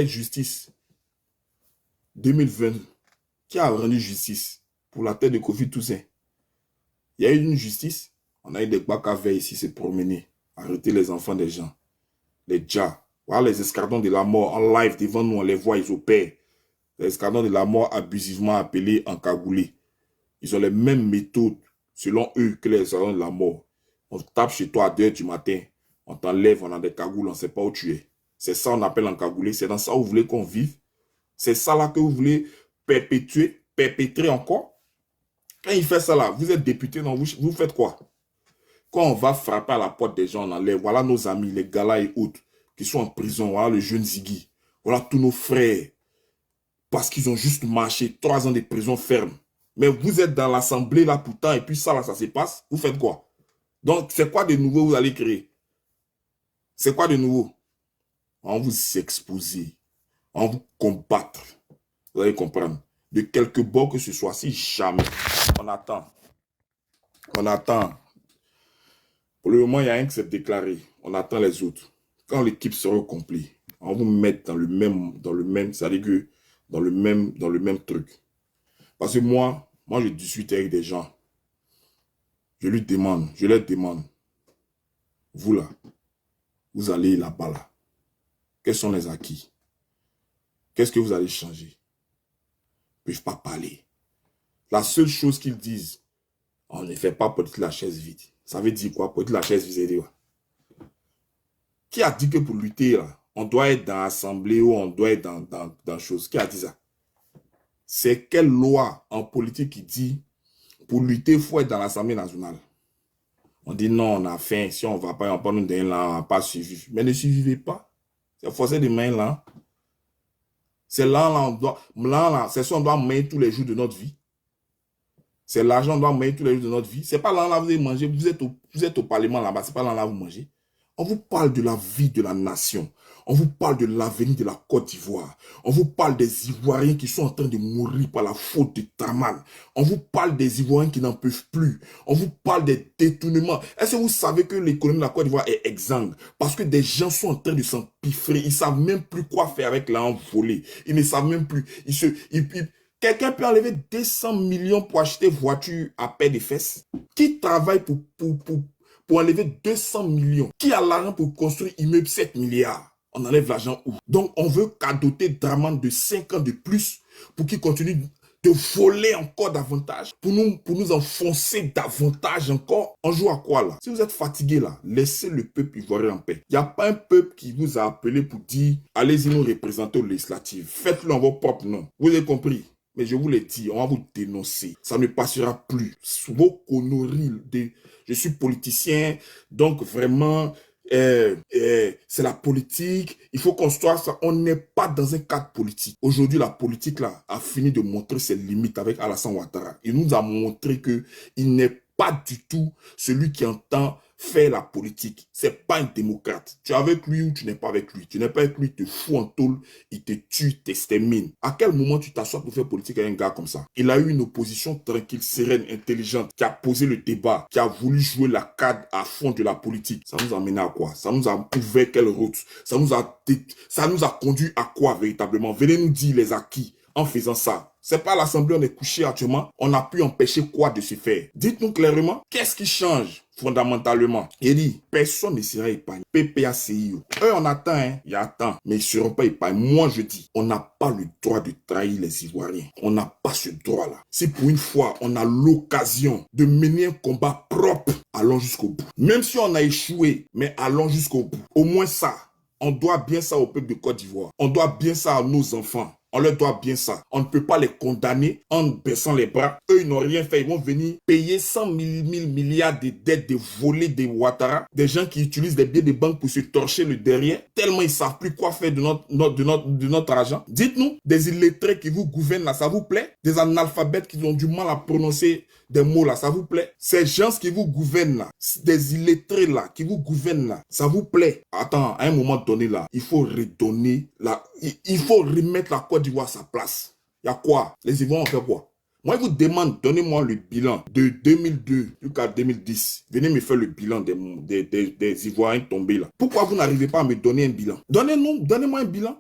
quelle justice? 2020, qui a rendu justice pour la tête de Kofi Toussaint? Il y a eu une justice. On a eu des Bakavets ici se promener, arrêter les enfants des gens, les djas. Voilà les escadrons de la mort en live devant nous, on les voit, ils opèrent. Les escadrons de la mort abusivement appelés encagoulés. Ils ont les mêmes méthodes, selon eux, que les escadrons de la mort. On tape chez toi à 2 h du matin, on t'enlève, on a des cagoules, on ne sait pas où tu es. C'est ça qu'on appelle encagoulé. C'est dans ça que vous voulez qu'on vive. C'est ça là que vous voulez perpétrer encore. Quand il fait ça là, vous êtes député, non, vous faites quoi? Quand on va frapper à la porte des gens, on enlève. Voilà nos amis, les galas et autres, qui sont en prison. Voilà le jeune Ziggy. Voilà tous nos frères. Parce qu'ils ont juste marché 3 ans de prison ferme. Mais vous êtes dans l'assemblée là pourtant, et puis ça là, ça se passe. Vous faites quoi? Donc, c'est quoi de nouveau vous allez créer? C'est quoi de nouveau? On vous exposer. On vous combattre. Vous allez comprendre. De quelque bord que ce soit, si jamais on attend. On attend. Pour le moment, il y a un qui s'est déclaré. On attend les autres. Quand l'équipe sera complète, on va vous mettre dans le même, c'est-à-dire que dans le même truc. Parce que moi, je discute avec des gens. Je leur demande, vous là, vous allez là-bas là. Quels sont les acquis? Qu'est-ce que vous allez changer? Ils ne peuvent pas parler. La seule chose qu'ils disent, on ne fait pas politique la chaise vide. Ça veut dire quoi? Politique la chaise vide, quoi? Qui a dit que pour lutter, là, on doit être dans l'assemblée ou on doit être dans chose? Qui a dit ça? C'est quelle loi en politique qui dit pour lutter, il faut être dans l'Assemblée nationale? On dit non, on a faim. Si on ne va pas, on va pas nous donner là, on ne va pas survivre. Mais ne survivez pas. C'est forcer des mains là. C'est là, c'est ça, on doit manger tous les jours de notre vie. C'est l'argent, on doit manger tous les jours de notre vie. C'est pas là, vous allez manger. Vous êtes au Parlement là-bas. C'est pas là, vous mangez. On vous parle de la vie de la nation. On vous parle de l'avenir de la Côte d'Ivoire. On vous parle des Ivoiriens qui sont en train de mourir par la faute de Draman. On vous parle des Ivoiriens qui n'en peuvent plus. On vous parle des détournements. Est-ce que vous savez que l'économie de la Côte d'Ivoire est exsangue? Parce que des gens sont en train de s'empiffrer. Ils ne savent même plus quoi faire avec l'argent volé. Ils ne savent même plus. Quelqu'un peut enlever 200 millions pour acheter voiture à paix de fesses? Qui travaille pour enlever 200 millions? Qui a l'argent pour construire immeuble 7 milliards? On enlève l'argent où? Donc, on veut cadoter Draman de 5 ans de plus pour qu'il continue de voler encore davantage, pour nous enfoncer davantage encore. On joue à quoi là? Si vous êtes fatigué là, laissez le peuple ivoirien en paix. Il n'y a pas un peuple qui vous a appelé pour dire allez-y nous représenter aux législatives. Faites-le en vos propres noms. Vous avez compris? Mais je vous l'ai dit, on va vous dénoncer. Ça ne passera plus. Vos conneries je suis politicien, donc vraiment, c'est la politique. Il faut qu'on soit ça. On n'est pas dans un cadre politique. Aujourd'hui, la politique là a fini de montrer ses limites avec Alassane Ouattara. Il nous a montré qu'il n'est pas du tout celui qui entend faire la politique. C'est pas un démocrate. Tu es avec lui ou tu n'es pas avec lui. Tu n'es pas avec lui, il te fout en tôle, il te tue, t'extermine. À quel moment tu t'assois pour faire politique avec un gars comme ça? Il a eu une opposition tranquille, sereine, intelligente, qui a posé le débat, qui a voulu jouer la carte à fond de la politique. Ça nous a mené à quoi? Ça nous a ouvert quelle route? Ça nous a conduit à quoi véritablement? Venez nous dire les acquis en faisant ça. C'est pas à l'Assemblée, on est couché actuellement. On a pu empêcher quoi de se faire? Dites-nous clairement, qu'est-ce qui change fondamentalement? Il dit, personne ne sera épargné. PPACI. Eux, on attend, hein. Il y a temps, mais ils ne seront pas épargnés. Moi, je dis, on n'a pas le droit de trahir les Ivoiriens. On n'a pas ce droit-là. Si pour une fois, on a l'occasion de mener un combat propre, allons jusqu'au bout. Même si on a échoué, mais allons jusqu'au bout. Au moins ça. On doit bien ça au peuple de Côte d'Ivoire. On doit bien ça à nos enfants. On leur doit bien ça. On ne peut pas les condamner en baissant les bras. Eux, ils n'ont rien fait. Ils vont venir payer 100 000 milliards de dettes de volés de Ouattara. Des gens qui utilisent des billets de banque pour se torcher le derrière. Tellement ils ne savent plus quoi faire de notre argent. Dites-nous, des illettrés qui vous gouvernent là, ça vous plaît? Des analphabètes qui ont du mal à prononcer des mots là, ça vous plaît? Ces gens qui vous gouvernent là, des illettrés là, qui vous gouvernent là, ça vous plaît? Attends, à un moment donné là, il faut redonner il faut remettre la Côte d'Ivoire à sa place. Il y a quoi? Les Ivoiriens ont fait quoi? Moi, je vous demande, donnez-moi le bilan de 2002 jusqu'à 2010. Venez me faire le bilan des Ivoiriens tombés là. Pourquoi vous n'arrivez pas à me donner un bilan? Donnez-moi un bilan.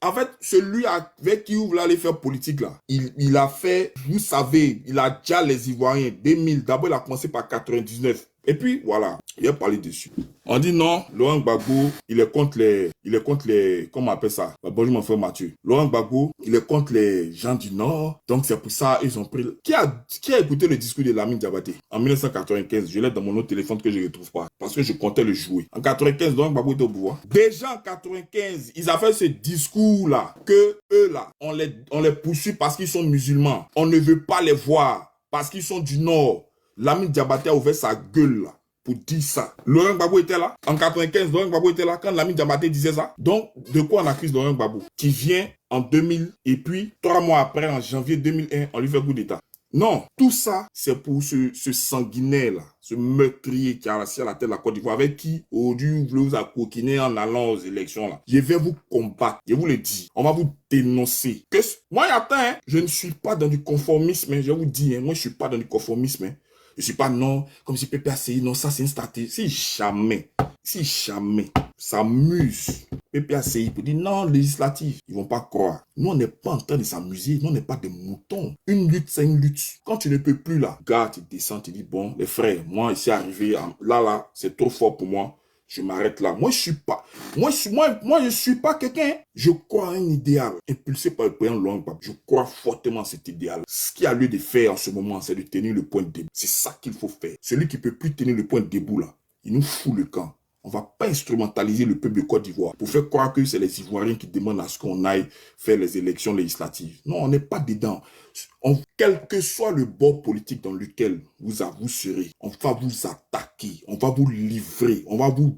En fait, celui avec qui vous voulez aller faire politique là, il a fait, vous savez, il a déjà les Ivoiriens 2000. D'abord, il a commencé par 99. Et puis, voilà, il a parlé dessus. On dit non, Laurent Gbagbo, il est contre les, comment on appelle ça? Bonjour mon frère Mathieu. Laurent Gbagbo, il est contre les gens du Nord. Donc, c'est pour ça, ils ont pris... Qui a écouté le discours de Lamine Diabaté? En 1995, je l'ai dans mon autre téléphone que je ne retrouve pas. Parce que je comptais le jouer. En 95, Laurent Gbagbo était au pouvoir. Déjà en 95, ils ont fait ce discours-là. Que eux, là, on les poursuit parce qu'ils sont musulmans. On ne veut pas les voir parce qu'ils sont du Nord. Lamine Diabaté a ouvert sa gueule là pour dire ça. Laurent Gbagbo était là. En 95, Laurent Gbagbo était là quand Lamine Diabaté disait ça. Donc, de quoi on accuse Laurent Gbagbo? Qui vient en 2000 et puis 3 mois après, en janvier 2001, on lui fait coup d'état. Non, tout ça, c'est pour ce sanguinaire là, ce meurtrier qui a assis à la tête de la Côte d'Ivoire, avec qui aujourd'hui vous a coquiné en allant aux élections là. Je vais vous combattre, je vous le dis. On va vous dénoncer. Moi, attends, je ne suis pas dans du conformisme, je vous dis, moi je ne suis pas dans du conformisme. Je ne suis pas non, comme si PPACI, non, ça c'est une stratégie. Si jamais, ça muse, PPACI pour dire non, législative, ils ne vont pas croire. Nous, on n'est pas en train de s'amuser, nous, on n'est pas des moutons. Une lutte, c'est une lutte. Quand tu ne peux plus là, gars, tu descends, tu dis bon, les frères, moi, ici arrivé, là, c'est trop fort pour moi. Je m'arrête là. Moi, je suis pas quelqu'un. Je crois à un idéal impulsé par le président Laurent Gbagbo. Je crois fortement à cet idéal. Ce qu'il y a lieu de faire en ce moment, c'est de tenir le point debout. C'est ça qu'il faut faire. Celui qui peut plus tenir le point debout là, il nous fout le camp. On va pas instrumentaliser le peuple de Côte d'Ivoire pour faire croire que c'est les Ivoiriens qui demandent à ce qu'on aille faire les élections législatives. Non, on n'est pas dedans. Quel que soit le bord politique dans lequel vous serez, on va vous attaquer, on va vous livrer, on va vous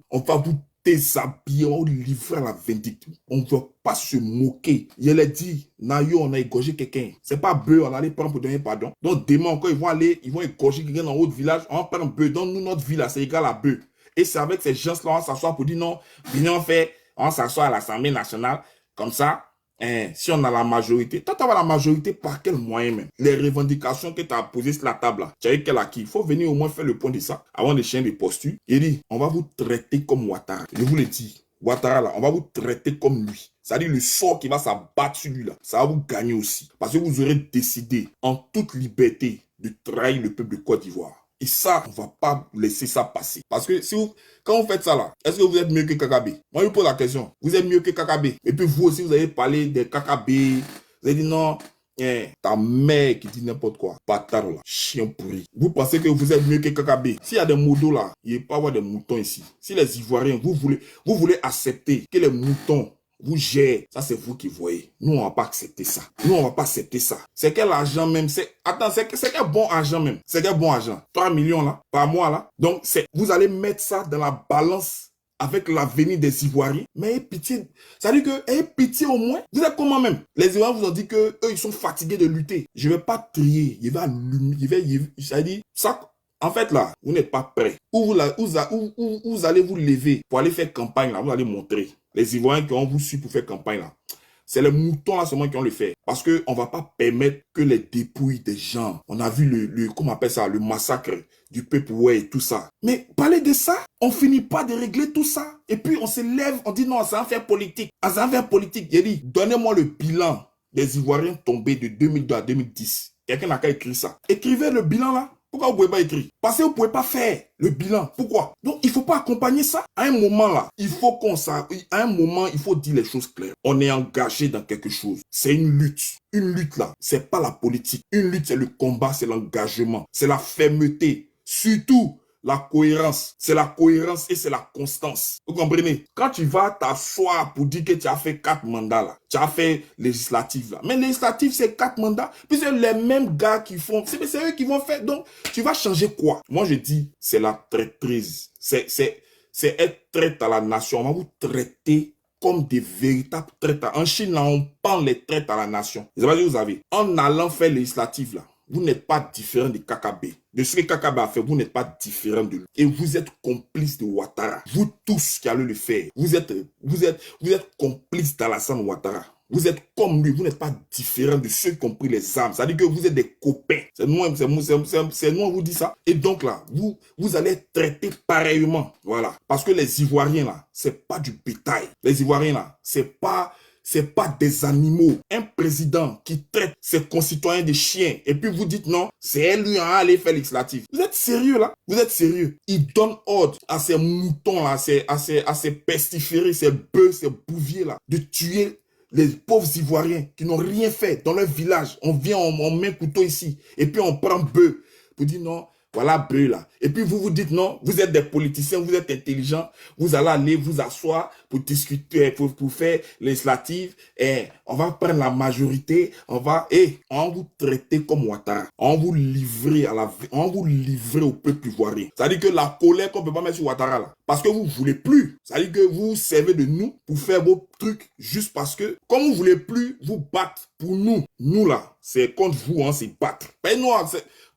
déshabiller, on va vous livrer à la vindicte. On ne veut pas se moquer. Il a dit, Nayo, on a égorgé quelqu'un. C'est pas Beu, on allait prendre pour donner pardon. Donc demain encore, ils vont égorger quelqu'un dans l'autre village, on va prendre Beu. Donc nous, notre village, c'est égal à Beu. Et c'est avec ces gens-là, on va s'asseoir pour dire non, venez on s'assoit à l'Assemblée nationale, comme ça, si on a la majorité. Toi, tu as la majorité par quel moyen même? Les revendications que tu as posées sur la table là, tu as eu quel acquis? Il faut venir au moins faire le point de ça, avant de changer de posture. Il dit, on va vous traiter comme Ouattara. Je vous le dis, Ouattara là, on va vous traiter comme lui. C'est-à-dire le sort qui va s'abattre sur lui là, ça va vous gagner aussi. Parce que vous aurez décidé, en toute liberté, de trahir le peuple de Côte d'Ivoire. Et ça, on ne va pas laisser ça passer. Parce que quand vous faites ça là, est-ce que vous êtes mieux que Kakabe? Moi, je vous pose la question. Vous êtes mieux que Kakabe? Et puis vous aussi, vous avez parlé de Kakabe. Vous avez dit non, ta mère qui dit n'importe quoi. Bâtard là, chien pourri. Vous pensez que vous êtes mieux que Kakabe? S'il y a des modos là, il n'y a pas avoir des moutons ici. Si les Ivoiriens, vous voulez accepter que les moutons vous gère, ça c'est vous qui voyez. Nous, on va pas accepter ça. Nous, on va pas accepter ça. C'est quel argent même? C'est quel bon argent même? C'est quel bon argent? 3 millions là, par mois là. Donc, vous allez mettre ça dans la balance avec l'avenir des Ivoiriens. Mais ayez pitié. Ça veut dire que, ayez pitié au moins. Vous êtes comment même? Les Ivoiriens vous ont dit que eux, ils sont fatigués de lutter. Je vais pas trier. Ça dit, ça, en fait là, vous n'êtes pas prêts. Où vous allez vous lever pour aller faire campagne là, vous allez montrer. Les Ivoiriens qui ont vous su pour faire campagne là, c'est les moutons là seulement qui ont le fait. Parce qu'on ne va pas permettre que les dépouilles des gens, on a vu comment on appelle ça, le massacre du peuple, ouais, et tout ça. Mais parler de ça, on finit pas de régler tout ça. Et puis on se lève, on dit non, c'est un affaire politique. C'est un affaire politique. J'ai dit, donnez-moi le bilan des Ivoiriens tombés de 2002 à 2010. Quelqu'un n'a qu'à écrire ça. Écrivez le bilan là. Pourquoi vous ne pouvez pas écrire? Parce que vous ne pouvez pas faire le bilan. Pourquoi? Donc, il ne faut pas accompagner ça. À un moment là, à un moment, il faut dire les choses claires. On est engagé dans quelque chose. C'est une lutte. Une lutte là, c'est pas la politique. Une lutte, c'est le combat, c'est l'engagement, c'est la fermeté. Surtout, la cohérence. C'est la cohérence et c'est la constance. Vous comprenez? Quand tu vas t'asseoir pour dire que tu as fait 4 mandats là, tu as fait législative là. Mais législative, c'est 4 mandats. Puis c'est les mêmes gars qui font. C'est eux qui vont faire. Donc, tu vas changer quoi? Moi, je dis, c'est la traîtrise. C'est être traite à la nation. On va vous traiter comme des véritables traîtres. En Chine, là, on prend les traites à la nation. Vous savez ce que vous avez? En allant faire législative là, vous n'êtes pas différent de Kakabe. De ce que Kakabe a fait, vous n'êtes pas différent de lui. Et vous êtes complice de Ouattara. Vous tous qui allez le faire, vous êtes complice d'Alassane Ouattara. Vous êtes comme lui, vous n'êtes pas différent de ceux qui ont pris les armes. Ça veut dire que vous êtes des copains. C'est nous, on vous dit ça. Et donc là, vous allez être traités pareillement. Voilà. Parce que les Ivoiriens là, c'est pas du bétail. Les Ivoiriens là, c'est pas des animaux. Un président qui traite ses concitoyens de chiens et puis vous dites non, c'est lui à aller faire législatif. Vous êtes sérieux là? Vous êtes sérieux? Il donne ordre à ces moutons là, à ces pestiférés, ces bœufs, ces bouviers là, de tuer les pauvres Ivoiriens qui n'ont rien fait dans leur village. On vient, on met un couteau ici et puis on prend bœuf pour dire non. Voilà, bœuf là. Et puis vous dites non, vous êtes des politiciens, vous êtes intelligents, vous allez aller vous asseoir pour discuter, pour faire législative, et on va prendre la majorité, on va vous traiter comme Ouattara, on vous livrer au peuple ivoirien. C'est-à-dire que la colère qu'on peut pas mettre sur Ouattara là, parce que vous voulez plus. C'est-à-dire que vous servez de nous pour faire vos trucs juste parce que, comme vous voulez plus vous battre pour nous, nous là, c'est contre vous, on s'y battre. Mais nous,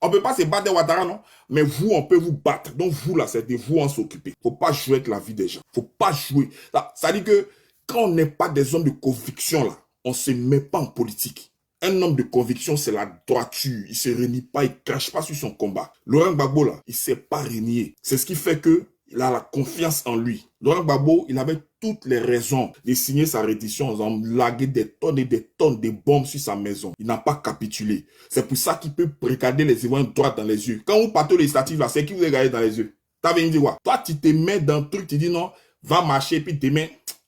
on peut pas se battre de Ouattara, non? Mais vous, on peut vous battre. Donc vous, là, c'est de vous en s'occuper. Faut pas jouer avec la vie des gens. Faut pas jouer. Ça dit que quand on n'est pas des hommes de conviction, là, on se met pas en politique. Un homme de conviction, c'est la droiture. Il se renie pas, il crache pas sur son combat. Laurent Gbagbo, là, il s'est pas renié. C'est ce qui fait que il a la confiance en lui. Laurent Gbagbo, il avait toutes les raisons de signer sa reddition en faisant laguer des tonnes et des tonnes de bombes sur sa maison. Il n'a pas capitulé. C'est pour ça qu'il peut regarder les Ivoiriens droit dans les yeux. Quand vous partez aux législatives, là, c'est qui vous regardez dans les yeux? T'as venu dire quoi? Toi, tu te mets dans le truc, tu dis non, va marcher, puis demain,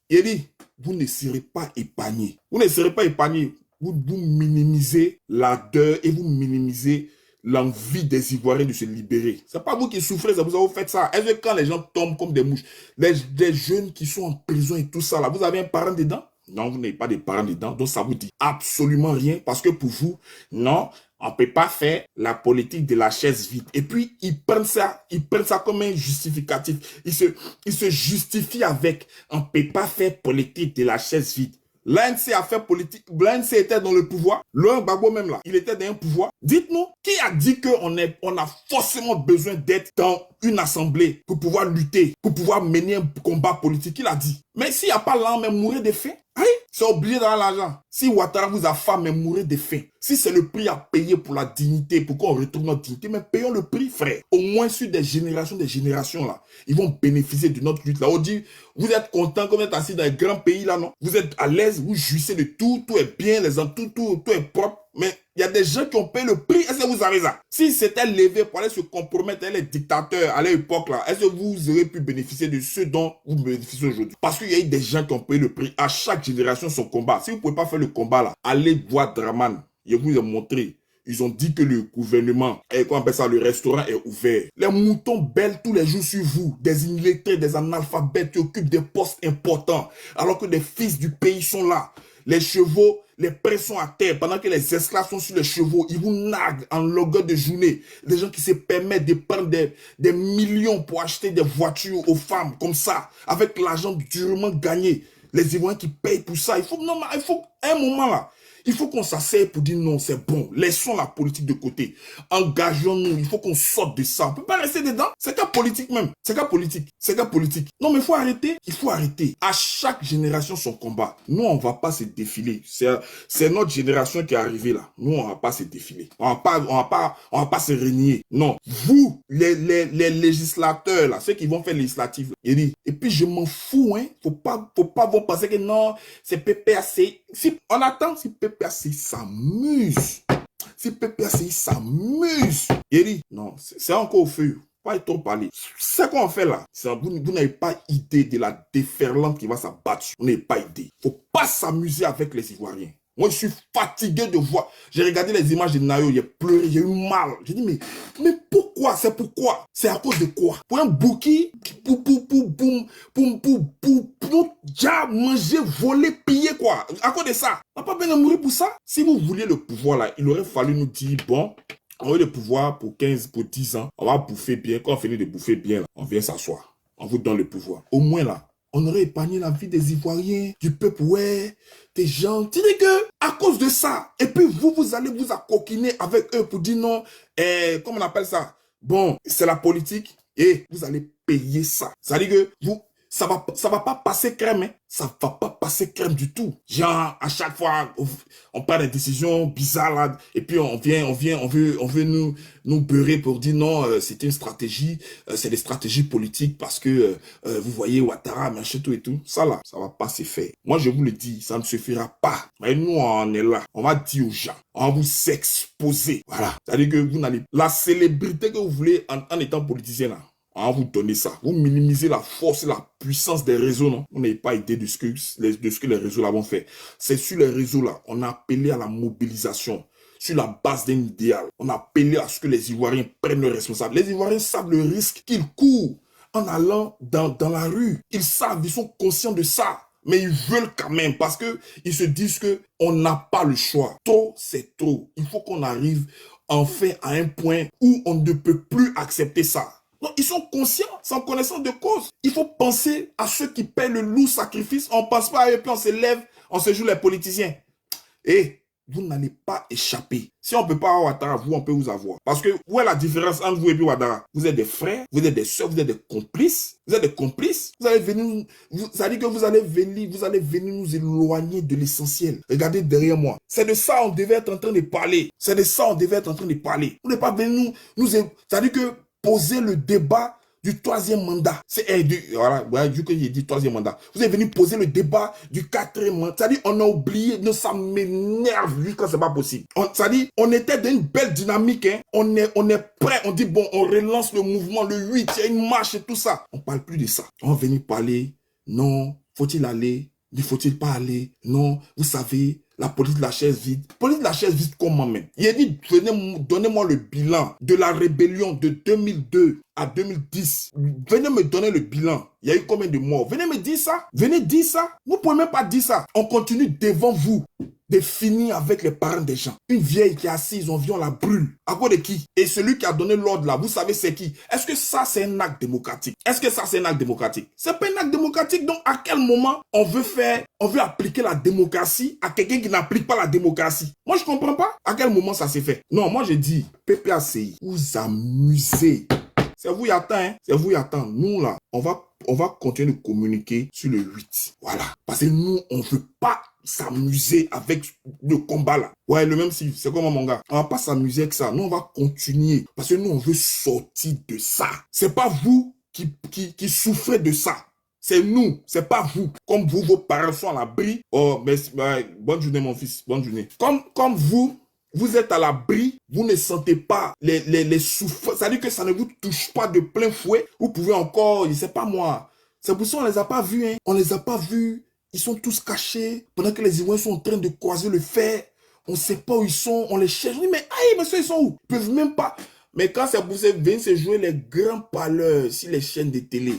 il dit, vous ne serez pas épargné. Vous ne serez pas épargné. Vous minimisez l'ardeur et vous minimisez l'envie des Ivoiriens de se libérer. C'est pas vous qui souffrez, c'est vous avez fait ça. Est-ce que quand les gens tombent comme des mouches, des jeunes qui sont en prison et tout ça, là, vous avez un parent dedans? Non, vous n'avez pas de parents dedans, donc ça vous dit absolument rien, parce que pour vous, non, on ne peut pas faire la politique de la chaise vide. Et puis, ils prennent ça comme un justificatif. Ils se justifient avec, on ne peut pas faire politique de la chaise vide. L'ANC a fait politique, l'ANC était dans le pouvoir, Laurent Gbagbo même là, il était dans un pouvoir. Dites-nous, qui a dit qu'on a forcément besoin d'être dans une assemblée pour pouvoir lutter, pour pouvoir mener un combat politique? Qui l'a dit? Mais s'il n'y a pas l'arme, mourir de faim. Oui, c'est obligé d'avoir l'argent. Si Ouattara vous a faim, mais mourir de faim. Si c'est le prix à payer pour la dignité, pour qu'on retrouve notre dignité, mais payons le prix, frère. Au moins sur des générations là, ils vont bénéficier de notre lutte là. On dit, vous êtes content comme vous êtes assis dans un grand pays là, non? Vous êtes à l'aise, vous jouissez de tout, tout est bien, tout est propre. Mais il y a des gens qui ont payé le prix. Est-ce que vous avez ça? Si c'était levé pour aller se compromettre avec les dictateurs à l'époque là, est-ce que vous aurez pu bénéficier de ce dont vous bénéficiez aujourd'hui? Parce qu'il y a eu des gens qui ont payé le prix. À chaque génération son combat. Si vous ne pouvez pas faire le combat là, allez voir Draman. Je vous ai montré. Ils ont dit que le gouvernement, qu'on appelle ça, le restaurant est ouvert. Les moutons bêlent tous les jours sur vous. Des illettrés, des analphabètes qui occupent des postes importants. Alors que les fils du pays sont là. Les chevaux, les pressons à terre. Pendant que les esclaves sont sur les chevaux, ils vous narguent en longueur de journée. Des gens qui se permettent de prendre des millions pour acheter des voitures aux femmes comme ça. Avec l'argent durement gagné. Les Ivoiriens qui payent pour ça. Il faut un moment là. Il faut qu'on s'asseye pour dire non, c'est bon. Laissons la politique de côté. Engageons-nous. Il faut qu'on sorte de ça. On ne peut pas rester dedans. C'est qu'un politique même. C'est qu'un politique. C'est qu'un politique. Non, mais il faut arrêter. Il faut arrêter. À chaque génération, son combat. Nous, on ne va pas se défiler. C'est notre génération qui est arrivée là. Nous, on ne va pas se défiler. On va pas se renier. Non. Vous, les législateurs là, ceux qui vont faire législative, et puis je m'en fous, hein. Faut pas vous penser que non, c'est PPAC. Si on attend, si PPAC s'amuse. Si PPAC s'amuse. Il dit, non, c'est encore au feu. Pas trop parler. Ce qu'on fait là, vous n'avez pas idée de la déferlante qui va s'abattre. Vous n'avez pas idée. Faut pas s'amuser avec les Ivoiriens. Moi, je suis fatigué de voir. J'ai regardé les images de Nayo, j'ai pleuré, j'ai eu mal. J'ai dit, mais pourquoi? C'est pourquoi? C'est à cause de quoi? Pour un bouki, pour déjà manger, voler, piller, quoi. À cause de ça. On n'a pas besoin de mourir pour ça. Si vous vouliez le pouvoir, là, il aurait fallu nous dire, bon, on veut le pouvoir pour 15, pour 10 ans. On va bouffer bien. Quand on finit de bouffer bien, là, on vient s'asseoir. On vous donne le pouvoir. Au moins, là, on aurait épargné la vie des Ivoiriens, du peuple, ouais, des gens. Tu dis que, à cause de ça, et puis vous allez vous accoquiner avec eux pour dire non, comment on appelle ça? Bon, c'est la politique, et vous allez payer ça. Ça veut dire que ça va pas passer crème, hein. Ça va pas passer crème du tout. Genre, à chaque fois, on prend des décisions bizarres, là, et puis on veut nous beurrer pour dire non, c'est une stratégie, c'est des stratégies politiques parce que, vous voyez, Ouattara, machin, tout et tout. Ça là, ça va pas se faire. Moi, je vous le dis, ça ne suffira pas. Mais nous, on est là. On va dire aux gens, on va vous exposer. Voilà. C'est-à-dire que vous n'allez, la célébrité que vous voulez en étant politicien là, on va vous donner ça. Vous minimisez la force et la puissance des réseaux, non? Vous n'avez pas idée de ce que les réseaux là vont faire. C'est sur les réseaux là, on a appelé à la mobilisation. Sur la base d'un idéal, on a appelé à ce que les Ivoiriens prennent le responsable. Les Ivoiriens savent le risque qu'ils courent en allant dans la rue. Ils savent, ils sont conscients de ça. Mais ils veulent quand même parce que ils se disent que on n'a pas le choix. Trop, c'est trop. Il faut qu'on arrive enfin à un point où on ne peut plus accepter ça. Donc, ils sont conscients, sans connaissance de cause. Il faut penser à ceux qui paient le lourd sacrifice. On ne pense pas à eux, puis on se lève, on se joue les politiciens. Et vous n'allez pas échapper. Si on ne peut pas avoir Ouattara, vous, on peut vous avoir. Parce que, où est la différence entre vous et puis Ouattara? Vous êtes des frères, vous êtes des soeurs, vous êtes des complices. Vous êtes des complices. Vous allez venir, ça dit que vous allez venir nous éloigner de l'essentiel. Regardez derrière moi. C'est de ça on devait être en train de parler. C'est de ça on devait être en train de parler. Vous n'êtes pas venu ça dit que poser le débat du troisième mandat. Voilà, vu que j'ai dit troisième mandat. Vous êtes venu poser le débat du quatrième mandat. C'est-à-dire, on a oublié, non, ça m'énerve, vu que c'est pas possible. C'est-à-dire, on était dans une belle dynamique, hein. On est prêt, on dit, bon, on relance le mouvement, le 8, il y a une marche et tout ça. On parle plus de ça. On va venir parler, non, faut-il aller? Ne faut-il pas aller? Non, vous savez, la politique de la chaise vide. Politique de la chaise vide comment même? Il a dit, donnez-moi le bilan de la rébellion de 2002 à 2010. Venez me donner le bilan. Il y a eu combien de morts? Venez me dire ça. Venez dire ça. Vous ne pouvez même pas dire ça. On continue devant vous de finir avec les parents des gens. Une vieille qui est assise, on vient, on la brûle. À cause de qui? Et celui qui a donné l'ordre là, vous savez c'est qui? Est-ce que ça c'est un acte démocratique? Est-ce que ça c'est un acte démocratique? C'est pas un acte démocratique. Donc à quel moment on veut appliquer la démocratie à quelqu'un qui n'applique pas la démocratie? Moi je comprends pas. À quel moment ça s'est fait? Non, moi je dis, PPACI, vous amusez. C'est vous y attend, hein? C'est vous y attend. Nous là, on va continuer de communiquer sur le 8. Voilà. Parce que nous, on veut pas s'amuser avec le combat là. Ouais, le même si, c'est comme mon gars. On va pas s'amuser avec ça. Nous, on va continuer. Parce que nous, on veut sortir de ça. C'est pas vous qui souffrez de ça. C'est nous, c'est pas vous. Comme vous, vos parents sont à l'abri. Oh, merci. Bonne journée, mon fils. Bonne journée. Comme vous êtes à l'abri, vous ne sentez pas les souffrances. C'est-à-dire que ça ne vous touche pas de plein fouet. Vous pouvez encore, je sais pas moi. C'est pour ça qu'on les a pas vus, hein. On les a pas vus. Ils sont tous cachés. Pendant que les Ivoiriens sont en train de croiser le fer. On ne sait pas où ils sont. On les cherche. Mais aïe, monsieur, ils sont où? Ils peuvent même pas. Mais quand c'est pour venir se jouer les grands parleurs sur les chaînes de télé,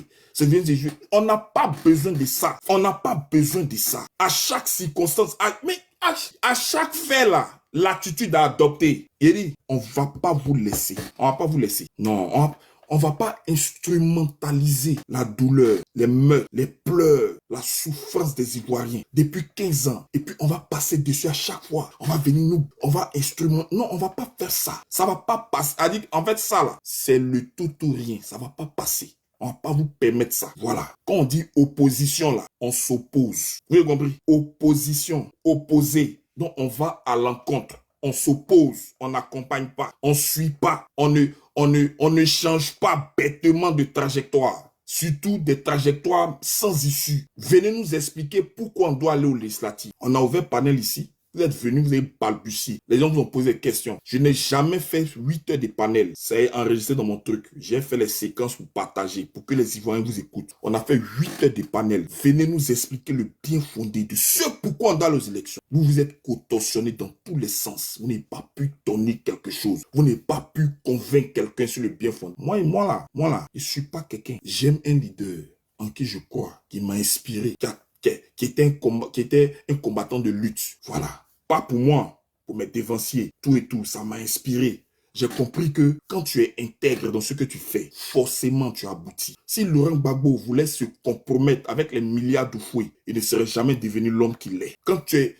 on n'a pas besoin de ça. On n'a pas besoin de ça. À chaque circonstance, à chaque fait là, l'attitude à adopter. Il dit, on va pas vous laisser. On va pas vous laisser. Non, on va pas instrumentaliser la douleur, les meurtres, les pleurs, la souffrance des Ivoiriens depuis 15 ans. Et puis, on va passer dessus à chaque fois. On va venir on va instrumenter. Non, on va pas faire ça. Ça va pas passer. En fait, ça là, c'est le tout ou rien. Ça va pas passer. On va pas vous permettre ça. Voilà. Quand on dit opposition là, on s'oppose. Vous avez compris? Opposition, opposé. Donc, on va à l'encontre. On s'oppose, on n'accompagne pas, on ne suit pas, on ne change pas bêtement de trajectoire. Surtout des trajectoires sans issue. Venez nous expliquer pourquoi on doit aller aux législatives. On a ouvert panel ici. Vous êtes venus, vous avez balbutié. Les gens vous ont posé des questions. Je n'ai jamais fait 8 heures de panel. Ça est enregistré dans mon truc. J'ai fait les séquences pour partager, pour que les Ivoiriens vous écoutent. On a fait 8 heures de panel. Venez nous expliquer le bien fondé de ce pourquoi on doit aller aux élections. Vous vous êtes contorsionné dans tous les sens. Vous n'avez pas pu donner quelque chose. Vous n'avez pas pu convaincre quelqu'un sur le bien fondé. Moi là, je ne suis pas quelqu'un. J'aime un leader en qui je crois, qui m'a inspiré, qui était un combattant de lutte. Voilà. Pas pour moi, pour mes dévanciers, tout et tout, ça m'a inspiré. J'ai compris que quand tu es intègre dans ce que tu fais, forcément tu aboutis. Si Laurent Gbagbo voulait se compromettre avec les milliards de fouets, il ne serait jamais devenu l'homme qu'il est. Quand tu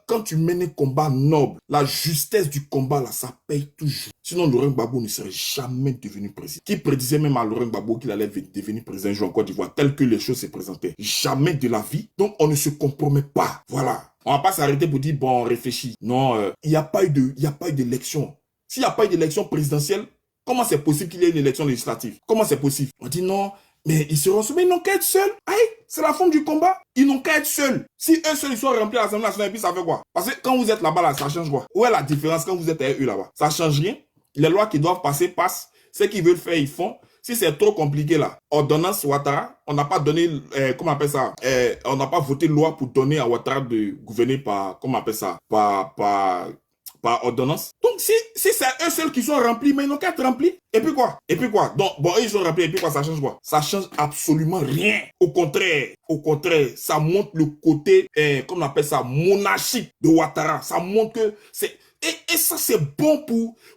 Quand tu mènes un combat noble, la justesse du combat, là, ça paye toujours. Sinon, Laurent Gbagbo ne serait jamais devenu président. Qui prédisait même à Laurent Gbagbo qu'il allait devenir président un jour en Côte d'Ivoire, tel que les choses se présentaient? Jamais de la vie. Donc, on ne se compromet pas. Voilà. On ne va pas s'arrêter pour dire, bon, on réfléchit. Non, il n'y a pas eu d'élection. S'il n'y a pas eu d'élection présidentielle, comment c'est possible qu'il y ait une élection législative? Comment c'est possible? On dit non, mais ils seront soumis, ils n'ont qu'à être seuls. Aïe, c'est la forme du combat. Ils n'ont qu'à être seuls. Si eux seuls, ils sont remplis à l'Assemblée nationale, et puis ça fait quoi? Parce que quand vous êtes là-bas, là, ça change quoi? Où est la différence quand vous êtes avec eux là-bas? Ça change rien. Les lois qui doivent passer, passent. Ce qu'ils veulent faire, ils font. Si c'est trop compliqué là, ordonnance Ouattara, on n'a pas donné, comment on appelle ça, on n'a pas voté loi pour donner à Ouattara de gouverner par, comment on appelle ça, par ordonnance. Donc, si c'est eux seuls qui sont remplis, mais ils n'ont qu'à être remplis. Et puis quoi? Donc, bon, eux, ils sont remplis, et puis quoi? Ça change quoi? Ça change absolument rien. Au contraire, ça montre le côté, comment on appelle ça, monarchique de Ouattara. Ça montre que c'est... Et ça, c'est bon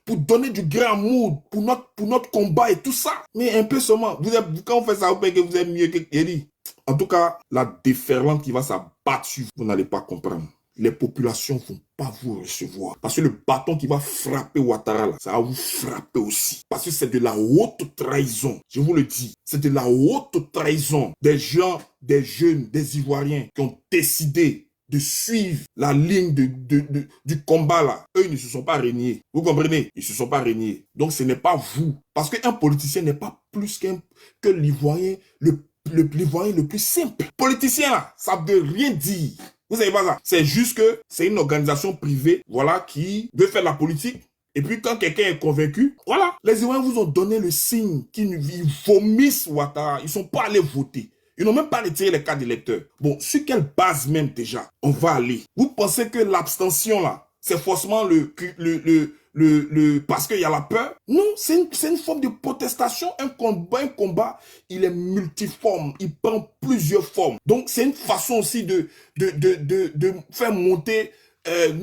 pour donner du grand amour pour notre combat et tout ça. Mais un peu seulement, quand vous faites ça, vous pensez que vous êtes mieux que Kelly. En tout cas, la déferlante qui va s'abattre sur vous, vous n'allez pas comprendre. Les populations ne vont pas vous recevoir. Parce que le bâton qui va frapper Ouattara, là, ça va vous frapper aussi. Parce que c'est de la haute trahison. Je vous le dis, c'est de la haute trahison. Des gens, des jeunes, des Ivoiriens qui ont décidé de suivre la ligne du combat là. Eux, ils ne se sont pas régnés. Vous comprenez? Ils ne se sont pas régnés. Donc, ce n'est pas vous. Parce qu'un politicien n'est pas plus que l'Ivoirien l'Ivoirien le plus simple. Politicien là, ça ne veut rien dire. Vous savez pas ça? C'est juste que c'est une organisation privée, voilà, qui veut faire la politique. Et puis quand quelqu'un est convaincu, voilà, les Ivoiriens vous ont donné le signe qu'ils vomissent Ouattara. Ils ne sont pas allés voter. Ils n'ont même pas retiré les cartes d'électeurs. Bon, sur quelle base même déjà on va aller? Vous pensez que l'abstention là, c'est forcément parce qu'il y a la peur? Non, c'est une forme de protestation. Un combat, il est multiforme. Il prend plusieurs formes. Donc, c'est une façon aussi de faire monter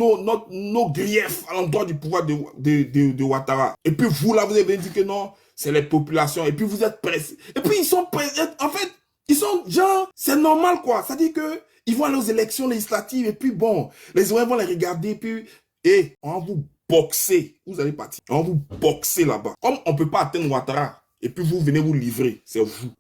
nos griefs à l'endroit du pouvoir de Ouattara. Et puis vous, là, vous avez dit que non, c'est les populations. Et puis vous êtes pressés. Et puis ils sont pressés. En fait, ils sont genre, c'est normal quoi. Ça dit que ils vont aller aux élections législatives et puis bon, les Ivoiriens vont les regarder et puis, on va vous boxer. Vous allez partir. On va vous boxer là-bas. Comme on ne peut pas atteindre Ouattara et puis vous venez vous livrer, c'est vous.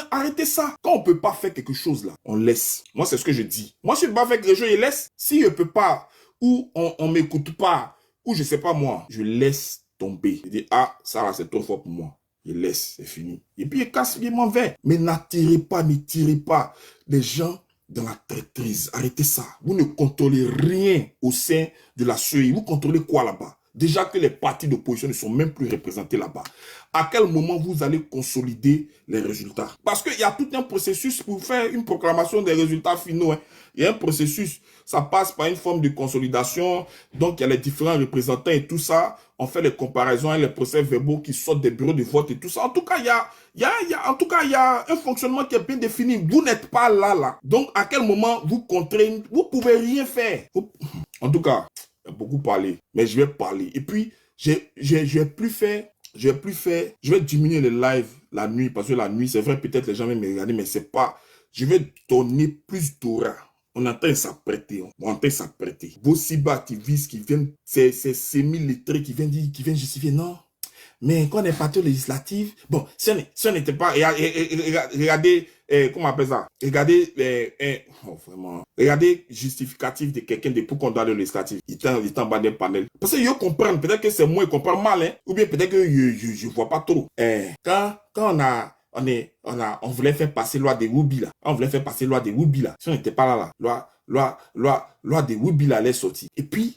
Arrêtez ça. Quand on ne peut pas faire quelque chose là, on laisse. Moi, c'est ce que je dis. Moi, si je ne peux pas faire quelque chose, je laisse. Si je ne peux pas, ou on ne m'écoute pas, ou je ne sais pas moi, je laisse tomber. Je dis, ah, ça là, c'est trop fort pour moi. Je laisse, c'est fini. Et puis, il m'en va. Mais ne tirez pas les gens dans la traîtrise. Arrêtez ça. Vous ne contrôlez rien au sein de la CEI. Vous contrôlez quoi là-bas? Déjà que les partis d'opposition ne sont même plus représentés là-bas. À quel moment vous allez consolider les résultats? Parce qu'il y a tout un processus pour faire une proclamation des résultats finaux. Hein. Il y a un processus. Ça passe par une forme de consolidation. Donc, il y a les différents représentants et tout ça. On fait les comparaisons et les procès verbaux qui sortent des bureaux de vote et tout ça. En tout cas, il y a un fonctionnement qui est bien défini. Vous n'êtes pas là. Donc, à quel moment vous contraignez? Vous ne pouvez rien faire. En tout cas, il y a beaucoup parlé. Mais je vais parler. Et puis, je vais diminuer les lives la nuit. Parce que la nuit, c'est vrai, peut-être les gens vont me regarder, mais c'est pas... Je vais donner plus d'aura. On entend s'apprêter. Vos cyber-activistes qui viennent, ces semi-lettrés qui viennent justifier, non. Mais quand on est parti aux législatives, bon, si on n'était pas, regardez, comment on appelle ça? Regardez justificatif de quelqu'un de pour qu'on doit aller aux législatives. Il est en bas d'un panel. Parce que je comprends, peut-être que c'est moi qui comprends mal, hein, ou bien peut-être que je vois pas trop. Quand on voulait faire passer loi des Woubi là. On voulait faire passer loi des Woubi là. Si on n'était pas là. Loi des Woubi là allait sortir. Et puis,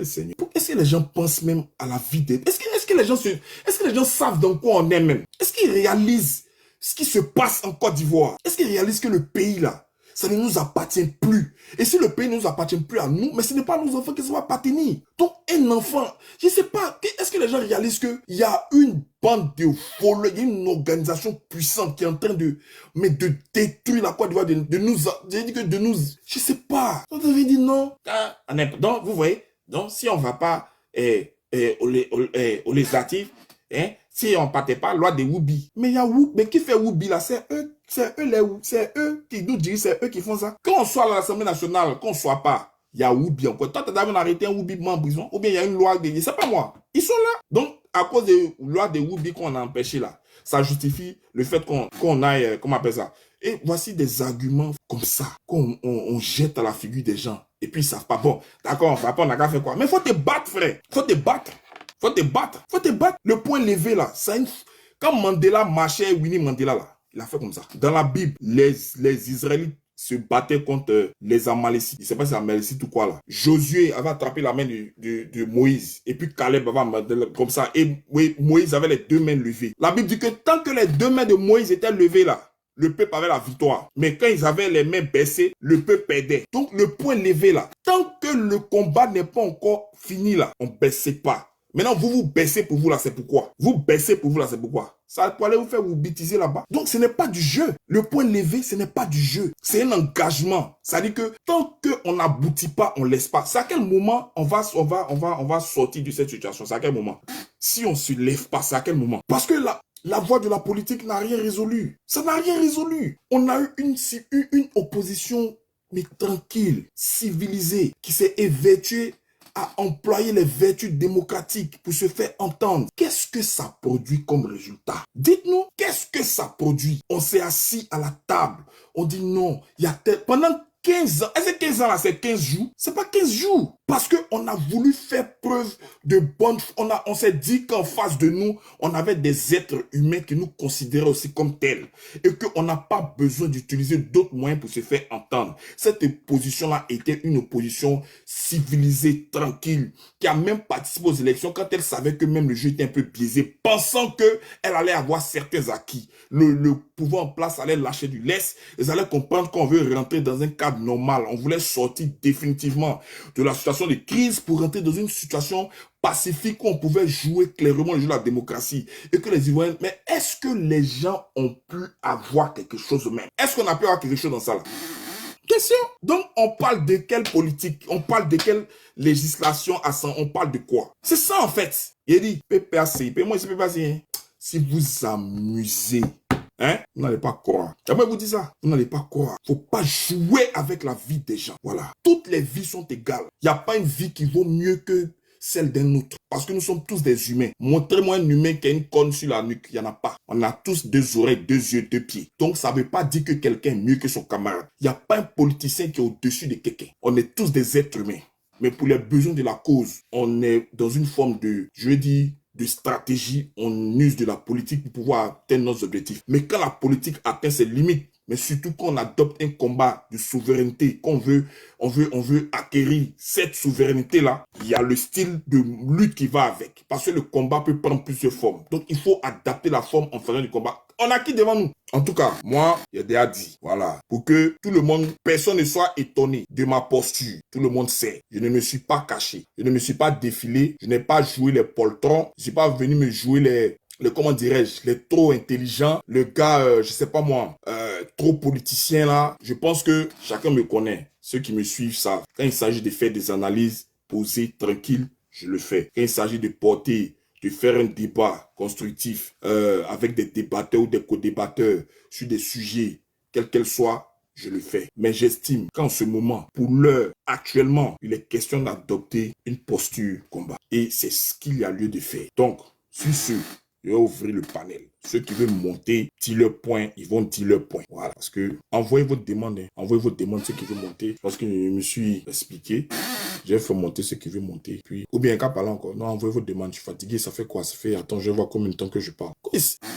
Seigneur, est-ce que les gens pensent même à la vie de... Est-ce que les gens savent dans quoi on est même? Est-ce qu'ils réalisent ce qui se passe en Côte d'Ivoire? Est-ce qu'ils réalisent que le pays là, ça ne nous appartient plus? Et si le pays ne nous appartient plus à nous, mais ce n'est pas à nos enfants qui ça va appartenir. Donc, un enfant, je ne sais pas, est-ce que les gens réalisent qu'il y a une bande de voleurs, il y a une organisation puissante qui est en train de détruire la Côte d'Ivoire, de nous, je ne sais pas. On devait dire non. Donc, vous voyez, donc si on ne va pas aux législatives, hein, si on ne partait pas, loi des Woubi. Mais il y a mais qui fait Woubi là? C'est eux qui nous dirigent, c'est eux qui font ça. Qu'on soit à l'Assemblée nationale, qu'on ne soit pas, Il y a Woubi encore. Toi, tu as jamais arrêté un Woubi en prison. Ou bien il y a une loi de... Je ne sais pas moi. Ils sont là. Donc, à cause des lois de Woubi qu'on a empêché là, ça justifie le fait qu'on aille, comment on appelle ça. Et voici des arguments comme ça, qu'on jette à la figure des gens. Et puis ils ne savent pas. Bon, d'accord, on n'a qu'à faire quoi. Mais il faut te battre, frère. Il faut te battre. Faut te battre. Faut te battre. Le point levé là, ça une... Quand Mandela marchait, Winnie Mandela là, il a fait comme ça. Dans la Bible, les Israélites se battaient contre les Amalécites. Je ne sais pas si c'est Amalécites ou quoi là. Josué avait attrapé la main de Moïse. Et puis Caleb avait comme ça. Et oui, Moïse avait les deux mains levées. La Bible dit que tant que les deux mains de Moïse étaient levées là, le peuple avait la victoire. Mais quand ils avaient les mains baissées, le peuple perdait. Donc le point levé là, tant que le combat n'est pas encore fini là, on ne baissait pas. Maintenant, vous baissez pour vous là, c'est pourquoi. Vous baissez pour vous là, c'est pourquoi. Ça pour aller vous faire vous bêtiser là-bas. Donc, ce n'est pas du jeu. Le point levé, ce n'est pas du jeu. C'est un engagement. Ça dit que tant qu'on n'aboutit pas, on ne laisse pas. C'est à quel moment on va sortir de cette situation? C'est à quel moment? Si on ne se lève pas, c'est à quel moment? Parce que la voie de la politique n'a rien résolu. Ça n'a rien résolu. On a eu une opposition, mais tranquille, civilisée, qui s'est évertuée à employer les vertus démocratiques pour se faire entendre. Qu'est-ce que ça produit comme résultat? Dites-nous, qu'est-ce que ça produit? On s'est assis à la table, on dit non, il y a pendant 15 ans, est-ce que 15 ans là c'est 15 jours? C'est pas 15 jours. Parce qu'on a voulu faire preuve de bonne... On s'est dit qu'en face de nous, on avait des êtres humains qui nous considéraient aussi comme tels. Et qu'on n'a pas besoin d'utiliser d'autres moyens pour se faire entendre. Cette opposition-là était une opposition civilisée, tranquille, qui a même participé aux élections quand elle savait que même le jeu était un peu biaisé, pensant qu'elle allait avoir certains acquis. Le pouvoir en place allait lâcher du lest. Ils allaient comprendre qu'on veut rentrer dans un cadre normal. On voulait sortir définitivement de la situation de crise pour rentrer dans une situation pacifique où on pouvait jouer clairement le jeu de la démocratie. Et que les Ivoiriens... Mais est-ce que les gens ont pu avoir quelque chose même? Est-ce qu'on a pu avoir quelque chose dans ça là? Question. Donc, on parle de quelle politique? On parle de quelle législation à ça? On parle de quoi? C'est ça en fait. Il dit, PPAC, moi c'est PPAC. Hein? Si vous amusez, hein, vous n'allez pas croire. Jamais vous dit ça. Vous n'allez pas croire. Faut pas jouer avec la vie des gens. Voilà. Toutes les vies sont égales. Il n'y a pas une vie qui vaut mieux que celle d'un autre. Parce que nous sommes tous des humains. Montrez-moi un humain qui a une corne sur la nuque. Il n'y en a pas. On a tous deux oreilles, deux yeux, deux pieds. Donc, ça ne veut pas dire que quelqu'un est mieux que son camarade. Il n'y a pas un politicien qui est au-dessus de quelqu'un. On est tous des êtres humains. Mais pour les besoins de la cause, on est dans une forme de, je veux dire, de stratégie. On use de la politique pour pouvoir atteindre nos objectifs. Mais quand la politique atteint ses limites, mais surtout quand on adopte un combat de souveraineté, on veut acquérir cette souveraineté-là, il y a le style de lutte qui va avec. Parce que le combat peut prendre plusieurs formes. Donc, il faut adapter la forme en faisant du combat. On a qui devant nous? En tout cas, moi, il y a des dit, voilà, pour que tout le monde, personne ne soit étonné de ma posture. Tout le monde sait. Je ne me suis pas caché. Je ne me suis pas défilé. Je n'ai pas joué les poltrons. Je ne suis pas venu me jouer les comment dirais-je, les trop intelligents, le gars, je sais pas moi, trop politicien là. Je pense que chacun me connaît. Ceux qui me suivent savent. Quand il s'agit de faire des analyses posées, tranquilles, je le fais. Quand il s'agit de porter, de faire un débat constructif avec des débatteurs ou des co-débatteurs sur des sujets, quels qu'ils soient, je le fais. Mais j'estime qu'en ce moment, pour l'heure, actuellement, il est question d'adopter une posture combat. Et c'est ce qu'il y a lieu de faire. Donc, sur ce, je vais ouvrir le panel. Ceux qui veulent monter, dire leur point, ils vont dire leur point. Voilà. Parce que, envoyez votre demande. Hein. Envoyez votre demande, ceux qui veulent monter. Parce que je me suis expliqué. J'ai fait monter ceux qui veulent monter. Puis, ou bien, qu'à parler encore. Non, envoyez votre demande. Je suis fatigué. Ça fait quoi? Ça fait, attends, je vais voir combien de temps que je parle.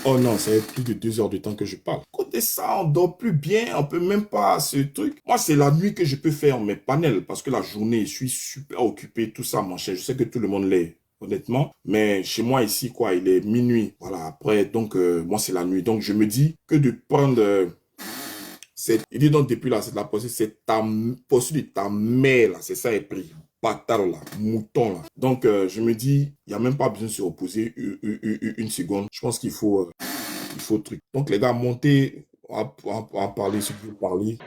Oh non, ça fait plus de 2 heures de temps que je parle. Côté ça, on dort plus bien. On peut même pas ce truc. Moi, c'est la nuit que je peux faire mes panels. Parce que la journée, je suis super occupé. Tout ça, mon cher. Je sais que tout le monde l'est. Honnêtement, mais chez moi ici, quoi, il est minuit. Voilà, après, donc, moi, c'est la nuit. Donc, je me dis que de prendre il dit donc, depuis là, c'est la posture, c'est ta posture de ta mère, là, c'est ça, est pris. Bâtard, là, mouton, là. Donc, je me dis, il n'y a même pas besoin de se reposer une seconde. Je pense qu'il faut truc. Donc, les gars, montez, on va parler si vous parlez.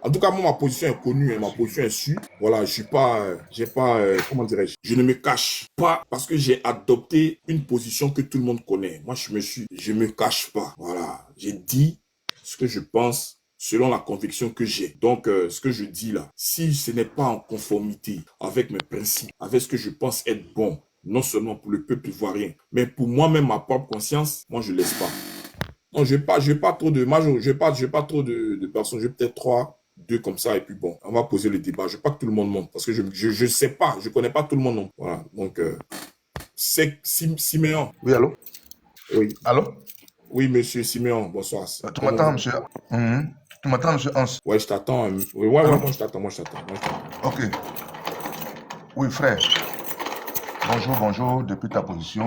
En tout cas, moi, ma position est connue, hein, ma position est sûre. Voilà, je suis pas, j'ai pas, comment dirais-je, je ne me cache pas parce que j'ai adopté une position que tout le monde connaît. Moi, je me cache pas. Voilà, j'ai dit ce que je pense selon la conviction que j'ai. Donc, ce que je dis là, si ce n'est pas en conformité avec mes principes, avec ce que je pense être bon, non seulement pour le peuple ivoirien, mais pour moi-même, ma propre conscience, moi, je ne laisse pas. Non, je vais pas trop de, moi, je vais pas trop de personnes, je vais peut-être 3, 2 comme ça, et puis bon, on va poser le débat. Je veux pas que tout le monde monte, parce que je sais pas, je connais pas tout le monde non. Voilà, donc, c'est Siméon. Oui, allô? Oui. Allô? Oui, monsieur Siméon, bonsoir. Tu m'entends, monsieur? Tu m'entends, monsieur Hans? Ouais, je t'attends. Oui, ouais, Allô? moi je t'attends. Ok. Oui, frère. Bonjour, depuis ta position.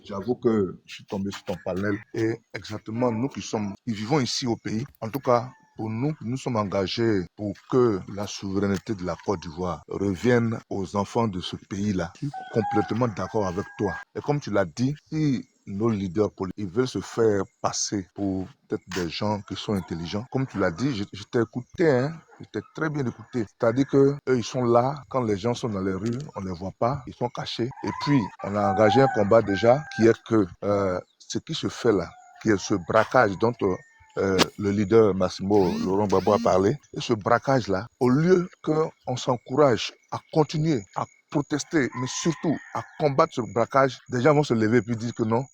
J'avoue que je suis tombé sur ton panel et exactement nous qui vivons ici au pays, en tout cas pour nous sommes engagés pour que la souveraineté de la Côte d'Ivoire revienne aux enfants de ce pays-là. Je suis complètement d'accord avec toi. Et comme tu l'as dit, si nos leaders politiques ils veulent se faire passer pour peut-être des gens qui sont intelligents, comme tu l'as dit, je t'ai écouté, hein. J'étais très bien écouté. C'est-à-dire que eux, ils sont là quand les gens sont dans les rues, on les voit pas, ils sont cachés. Et puis, on a engagé un combat déjà qui est que ce qui se fait là, qui est ce braquage dont le leader Massimo Laurent Gbagbo a parlé, et ce braquage-là, au lieu qu'on s'encourage à continuer à protester, mais surtout à combattre ce braquage, des gens vont se lever et puis dire que non,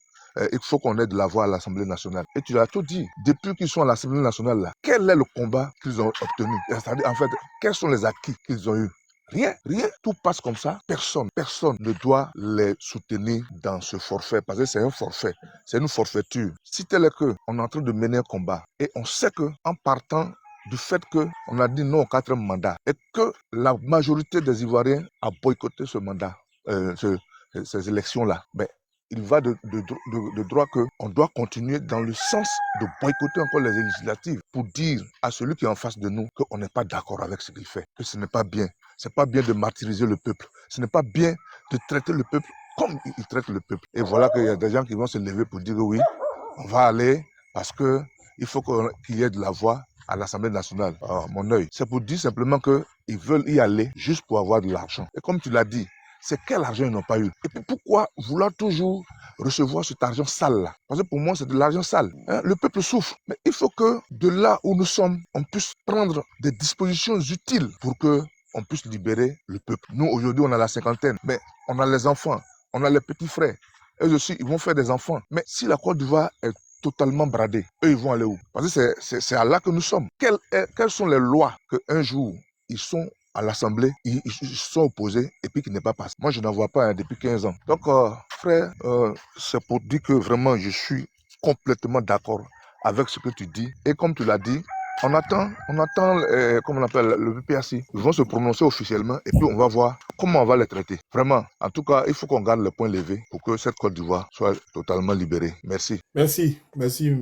il faut qu'on ait de la voix à l'Assemblée nationale. Et tu l'as tout dit. Depuis qu'ils sont à l'Assemblée nationale, là, quel est le combat qu'ils ont obtenu? C'est-à-dire, en fait, quels sont les acquis qu'ils ont eus? Rien. Tout passe comme ça. Personne ne doit les soutenir dans ce forfait parce que c'est un forfait. C'est une forfaiture. Si tel est que on est en train de mener un combat et on sait que en partant du fait qu'on a dit non au 4e mandat et que la majorité des Ivoiriens a boycotté ce mandat, ces élections-là, ben, il va de droit qu'on doit continuer dans le sens de boycotter encore les législatives pour dire à celui qui est en face de nous qu'on n'est pas d'accord avec ce qu'il fait, que ce n'est pas bien. Ce n'est pas bien de martyriser le peuple. Ce n'est pas bien de traiter le peuple comme il traite le peuple. Et voilà qu'il y a des gens qui vont se lever pour dire que oui, on va aller parce qu'il faut qu'il y ait de la voix à l'Assemblée nationale. Mon œil. C'est pour dire simplement qu'ils veulent y aller juste pour avoir de l'argent. Et comme tu l'as dit, c'est quel argent ils n'ont pas eu. Et puis pourquoi vouloir toujours recevoir cet argent sale là? Parce que pour moi, c'est de l'argent sale. Hein? Le peuple souffre. Mais il faut que de là où nous sommes, on puisse prendre des dispositions utiles pour que on puisse libérer le peuple. Nous, aujourd'hui, on a la cinquantaine, mais on a les enfants, on a les petits frères. Eux aussi, ils vont faire des enfants. Mais si la Côte d'Ivoire est totalement bradée, eux, ils vont aller où? Parce que c'est à là que nous sommes. Quelles sont les lois qu'un jour, ils sont à l'Assemblée, ils sont opposés et puis qui n'est pas passé? Moi, je n'en vois pas depuis 15 ans. Donc, frère, c'est pour dire que vraiment, je suis complètement d'accord avec ce que tu dis. Et comme tu l'as dit, on attend, comment on appelle, le PPAC. Ils vont se prononcer officiellement et puis on va voir comment on va les traiter. Vraiment, en tout cas, il faut qu'on garde le point levé pour que cette Côte d'Ivoire soit totalement libérée. Merci. Merci,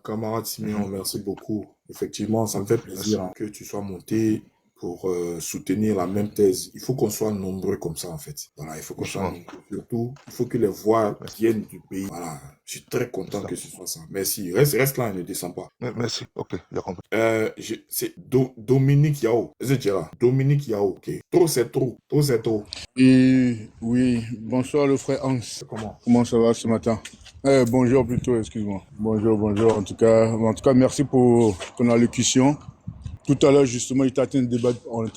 camarade Siméon, merci beaucoup. Effectivement, ça me fait plaisir que tu sois monté pour soutenir la même thèse. Il faut qu'on soit nombreux comme ça, en fait. Voilà, il faut qu'on soit nombreux. Surtout, il faut que les voix viennent du pays. Voilà, je suis très content que ce soit ça. Merci. Reste là, ne descends pas. Merci. Ok, j'ai compris. C'est Dominique Yao. C'est là. Dominique Yao. Ok. Trop, c'est trop. Trop, c'est trop. Et oui, bonsoir le frère Hans. Comment ça va ce matin? Bonjour plutôt, excuse-moi. Bonjour. En tout cas, merci pour ton allocution. Tout à l'heure, justement, on est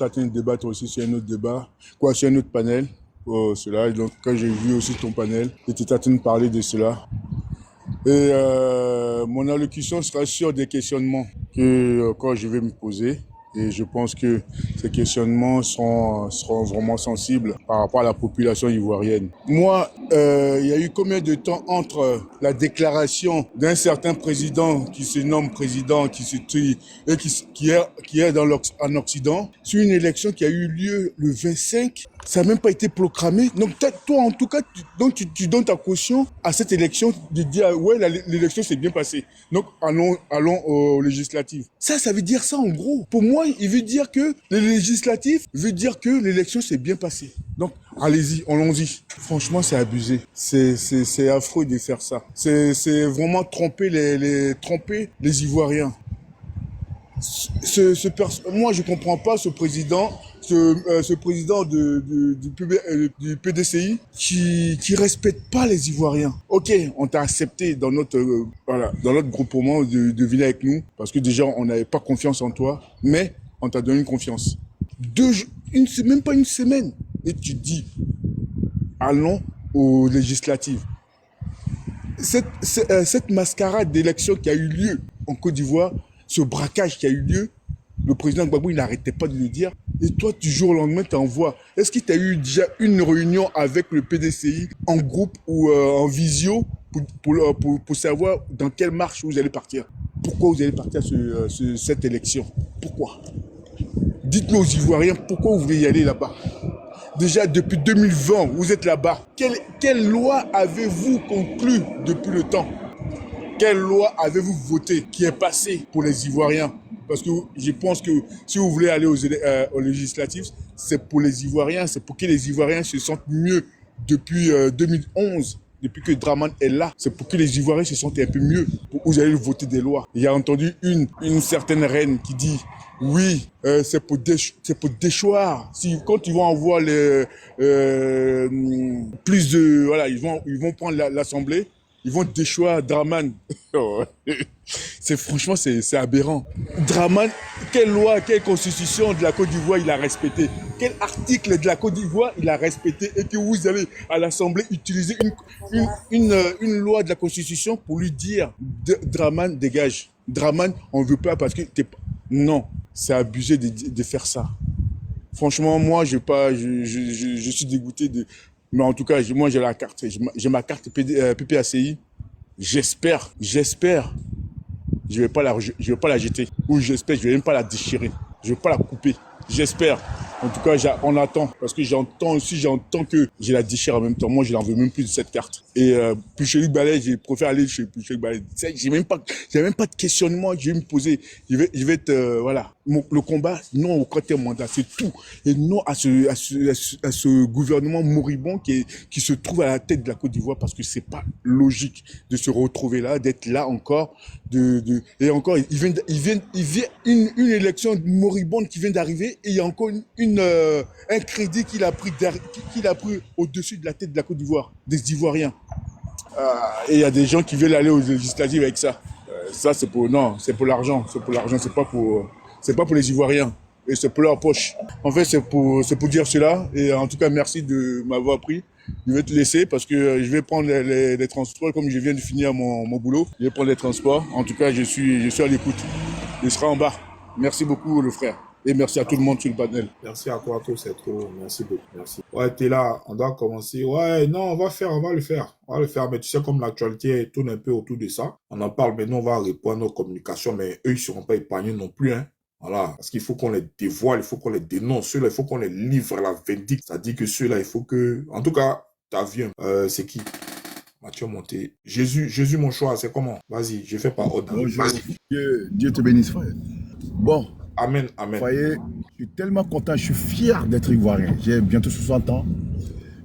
en train de débattre aussi sur un autre débat, sur un autre panel. Cela. Et donc, quand j'ai vu aussi ton panel, tu étais en train de parler de cela. Et mon allocution sera sur des questionnements que encore je vais me poser. Et je pense que ces questionnements seront vraiment sensibles par rapport à la population ivoirienne. Moi, il y a eu combien de temps entre la déclaration d'un certain président qui se nomme président, qui est en Occident, sur une élection qui a eu lieu le 25, ça n'a même pas été proclamé. Donc toi, en tout cas, tu donnes ta caution à cette élection de dire ouais, l'élection s'est bien passée. Donc allons aux législatives. Ça veut dire ça en gros. Pour moi, il veut dire que les législatives veut dire que l'élection s'est bien passée. Donc allons-y. Franchement, c'est abusé. C'est affreux de faire ça. C'est vraiment tromper les Ivoiriens. Moi, je comprends pas ce président ce président du PDCI qui respecte pas les Ivoiriens. Ok, on t'a accepté dans notre groupement de venir avec nous parce que déjà on n'avait pas confiance en toi, mais on t'a donné une confiance. Même pas une semaine, et tu dis allons aux législatives. Cette mascarade d'élection qui a eu lieu en Côte d'Ivoire, ce braquage qui a eu lieu, le président Gbagbo, il n'arrêtait pas de le dire. Et toi, du jour au lendemain, tu envoies. Est-ce qu'il y a eu déjà une réunion avec le PDCI en groupe ou en visio pour savoir dans quelle marche vous allez partir? Pourquoi vous allez partir à cette élection? Pourquoi? Dites-nous aux Ivoiriens pourquoi vous voulez y aller là-bas. Déjà, depuis 2020, vous êtes là-bas. Quelle loi avez-vous conclue depuis le temps? Quelle loi avez-vous voté qui est passée pour les Ivoiriens? Parce que je pense que si vous voulez aller aux législatives, c'est pour les Ivoiriens, c'est pour que les Ivoiriens se sentent mieux depuis 2011. Depuis que Dramane est là, c'est pour que les Ivoiriens se sentent un peu mieux. Vous allez voter des lois. Il y a entendu une certaine reine qui dit oui, c'est pour déchoir. Quand ils vont avoir plus de... Voilà, ils vont prendre l'Assemblée, ils vont déchoir Dramane. Franchement, c'est aberrant. Dramane, quelle loi, quelle constitution de la Côte d'Ivoire il a respecté? Quel article de la Côte d'Ivoire il a respecté? Et que vous allez à l'Assemblée utiliser une loi de la constitution pour lui dire Dramane, dégage. Dramane, on ne veut pas parce que non, c'est abusé de faire ça. Franchement, moi, je suis dégoûté mais en tout cas, moi, j'ai la carte. J'ai ma carte PPACI. J'espère. Je vais pas la jeter. Ou j'espère, je vais même pas la déchirer. Je vais pas la couper. J'espère. En tout cas, on attend. Parce que j'entends que je la déchire en même temps. Moi, je n'en veux même plus de cette carte. Et Puchelik Balai, je préfère aller chez Puchelik Balai. J'ai même pas de questionnement. Je vais me poser. Je vais être, voilà. Le combat, non au quatrième mandat, c'est tout. Et non à ce gouvernement moribond qui se trouve à la tête de la Côte d'Ivoire, parce que c'est pas logique de se retrouver là, d'être là encore, et encore, il vient une élection moribonde qui vient d'arriver, et il y a encore un crédit qu'il a pris au-dessus de la tête de la Côte d'Ivoire, des Ivoiriens. Et il y a des gens qui veulent aller aux législatives avec ça. Ça, c'est pour l'argent. C'est pas pour les Ivoiriens. Et c'est pour leur poche. En fait, c'est pour dire cela. Et en tout cas, merci de m'avoir pris. Je vais te laisser parce que je vais prendre les transports. Comme je viens de finir mon boulot, je vais prendre les transports. En tout cas, je suis à l'écoute. Je serai en bas. Merci beaucoup, le frère. Et merci à tout le monde sur le panel. Merci à toi, c'est trop. Merci beaucoup. Merci. Ouais, t'es là. On doit commencer. Ouais, non, on va le faire. Mais tu sais, comme l'actualité tourne un peu autour de ça, on en parle. Maintenant, on va répondre aux communications. Mais eux, ils ne seront pas épargnés non plus, hein. Voilà, parce qu'il faut qu'on les dévoile, il faut qu'on les dénonce. Ceux-là, il faut qu'on les livre à la vindicte. Ça dit que ceux-là, il faut que... En tout cas, t'as vu, c'est qui? Mathieu Monté. Jésus, mon choix, c'est comment? Vas-y, je fais par ordre. Bonjour. Dieu te bénisse, frère. Bon. Amen. Vous voyez, je suis tellement content, je suis fier d'être ivoirien. J'ai bientôt 60 ans.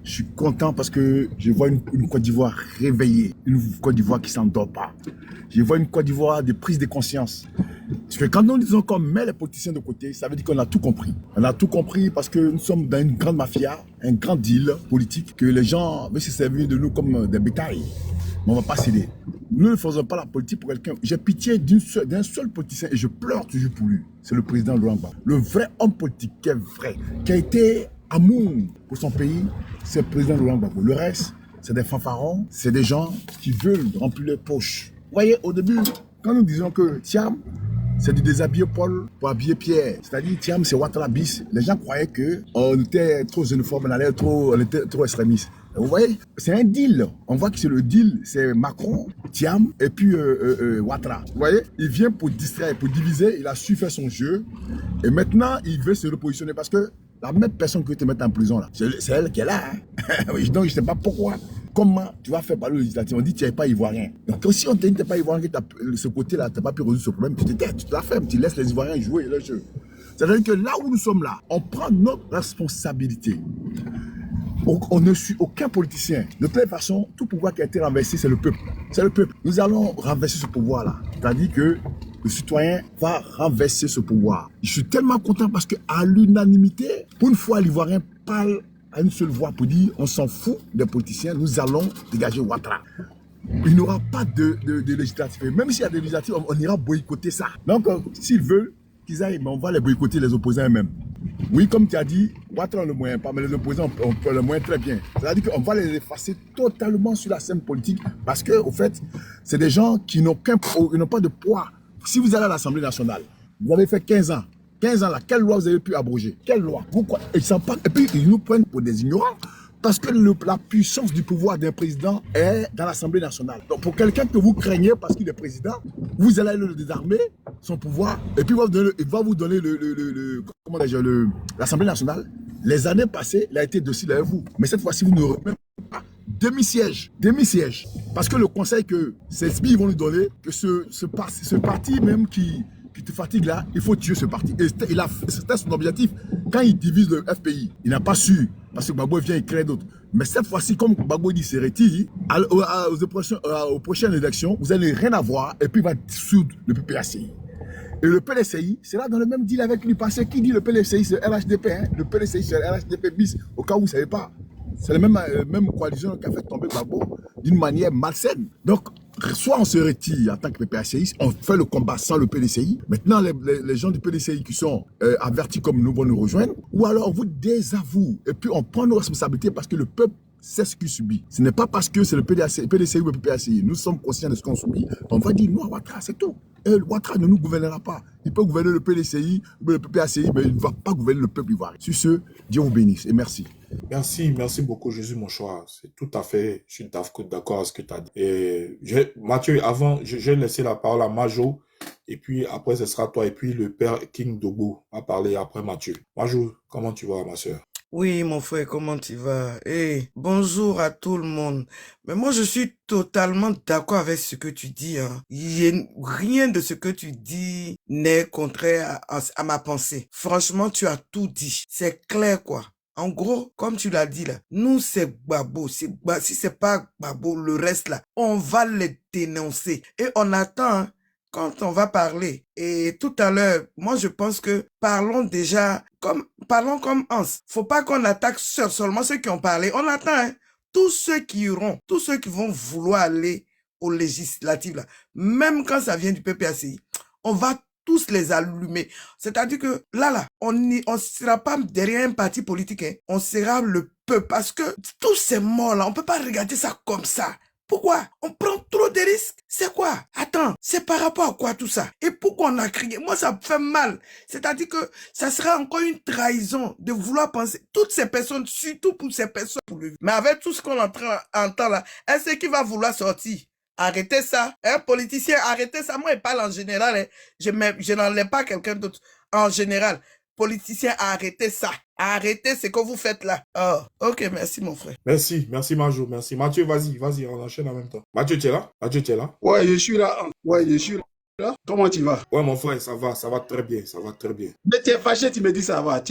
Je suis content parce que je vois une Côte d'Ivoire réveillée, une Côte d'Ivoire qui ne s'endort pas. Je vois une Côte d'Ivoire de prise de conscience. Parce que quand nous disons qu'on met les politiciens de côté, ça veut dire qu'on a tout compris. On a tout compris parce que nous sommes dans une grande mafia, un grand deal politique, que les gens veulent se servir de nous comme des bétails. Mais on ne va pas céder. Nous ne faisons pas la politique pour quelqu'un. J'ai pitié d'un seul politicien et je pleure toujours pour lui. C'est le président Laurent Gbagbo. Le vrai homme politique qui est vrai, qui a été amour pour son pays, c'est le président Laurent Gbagbo. Le reste, c'est des fanfarons, c'est des gens qui veulent remplir leurs poches. Vous voyez, au début, quand nous disons que Thiam, c'est du déshabiller Paul pour habiller Pierre. C'est-à-dire, Thiam, c'est Ouattara bis. Les gens croyaient qu'on était trop xénophobe, on était trop extrémistes. Vous voyez, c'est un deal. On voit que c'est le deal, c'est Macron, Thiam et puis Ouattara. Vous voyez, il vient pour distraire, pour diviser, il a su faire son jeu. Et maintenant, il veut se repositionner parce que la même personne que te mettre en prison, là, c'est elle qui est là. Hein? Donc, je ne sais pas pourquoi. Comment tu vas faire parler aux législatives? On dit que tu n'es pas ivoirien. Donc, si on te dit que tu n'es pas ivoirien, que ce côté-là, tu n'as pas pu résoudre ce problème, tu te tais, tu te la fermes, tu laisses les Ivoiriens jouer leur jeu. C'est-à-dire que là où nous sommes là, on prend notre responsabilité. On ne suit aucun politicien. De toute façon, tout pouvoir qui a été renversé, c'est le peuple. C'est le peuple. Nous allons renverser ce pouvoir-là. C'est-à-dire que le citoyen va renverser ce pouvoir. Je suis tellement content parce qu'à l'unanimité, pour une fois, l'Ivoirien parle à une seule voix pour dire on s'en fout des politiciens, nous allons dégager Ouattara. Il n'y aura pas de législatif. Même s'il y a des législatives, on ira boycotter ça. Donc, s'ils veulent qu'ils aillent, mais on va les boycotter, les opposants eux-mêmes. Oui, comme tu as dit, Ouattara le moyen pas, mais les opposants, on peut le moyen très bien. C'est-à-dire qu'on va les effacer totalement sur la scène politique parce que, au fait, c'est des gens qui n'ont pas de poids. Si vous allez à l'Assemblée nationale, vous avez fait 15 ans. 15 ans là, quelle loi vous avez pu abroger? Quelle loi? Et puis, ils nous prennent pour des ignorants. Parce que la puissance du pouvoir d'un président est dans l'Assemblée nationale. Donc pour quelqu'un que vous craignez parce qu'il est président, vous allez le désarmer, son pouvoir, et puis il va vous donner l'Assemblée nationale. Les années passées, il a été docile avec vous. Mais cette fois-ci, vous ne remettez pas demi-siège. Demi-siège. Parce que le conseil que ces spies vont nous donner, que ce parti même qui te fatigue là, il faut tuer ce parti. Et c'était son objectif. Quand il divise le FPI, il n'a pas su, parce que Gbagbo vient et crée d'autres. Mais cette fois-ci, comme Gbagbo dit c'est retire, aux prochaines élections, vous n'allez rien avoir, et puis il va dissoudre le PPACI. Et le PLCI sera dans le même deal avec lui, parce que qui dit le PLCI c'est LHDP, hein? Le PLCI c'est LHDP bis, au cas où vous ne savez pas. C'est la même coalition qui a fait tomber Gbagbo d'une manière malsaine. Donc, soit on se retire en tant que PPACI, on fait le combat sans le PDCI. Maintenant, les gens du PDCI qui sont avertis comme nous vont nous rejoindre. Ou alors, on vous désavoue. Et puis, on prend nos responsabilités parce que le peuple sait ce qu'il subit. Ce n'est pas parce que c'est le PDCI ou le PPACI. Nous sommes conscients de ce qu'on subit. On va dire non à Ouattara, c'est tout. Et Ouattara ne nous gouvernera pas. Il peut gouverner le PDCI, le PPACI, mais il ne va pas gouverner le peuple ivoirien. Sur ce, Dieu vous bénisse et merci. Merci beaucoup Jésus, mon choix. C'est tout à fait, je suis d'accord avec ce que tu as dit. Et Mathieu, avant, je vais laisser la parole à Majo, et puis après ce sera toi, et puis le père King Dogo va parler après Mathieu. Majo, comment tu vas, ma soeur? Oui, mon frère, comment tu vas? Bonjour à tout le monde. Mais moi, je suis totalement d'accord avec ce que tu dis. Hein. Rien de ce que tu dis n'est contraire à ma pensée. Franchement, tu as tout dit. C'est clair, quoi. En gros, comme tu l'as dit là, nous c'est Gbagbo. Si c'est pas Gbagbo, le reste là, on va les dénoncer. Et on attend, hein, quand on va parler. Et tout à l'heure, moi je pense que parlons comme Hans. Faut pas qu'on attaque seulement ceux qui ont parlé. On attend, hein, tous ceux qui iront, tous ceux qui vont vouloir aller aux législatives là, même quand ça vient du PPACI, on va tous les allumer. C'est-à-dire que là, on ne sera pas derrière un parti politique, hein. On sera le peuple. Parce que tous ces morts-là, on peut pas regarder ça comme ça. Pourquoi? On prend trop de risques. C'est quoi? Attends, c'est par rapport à quoi tout ça? Et pourquoi on a crié? Moi, ça me fait mal. C'est-à-dire que ça sera encore une trahison de vouloir penser. Toutes ces personnes, surtout pour ces personnes, mais avec tout ce qu'on entend là, est-ce qu'il va vouloir sortir? Arrêtez ça. Un politicien, arrêtez ça. Moi, je parle en général. Hein. Je n'enlève pas quelqu'un d'autre. En général, politicien, arrêtez ça. Arrêtez ce que vous faites là. Oh, ok, merci mon frère. Merci Majo, merci. Mathieu, vas-y, on enchaîne en même temps. Mathieu, tu es là? Ouais, je suis là. Comment tu vas? Ouais, mon frère, ça va très bien, Mais tu es fâché, tu me dis ça va.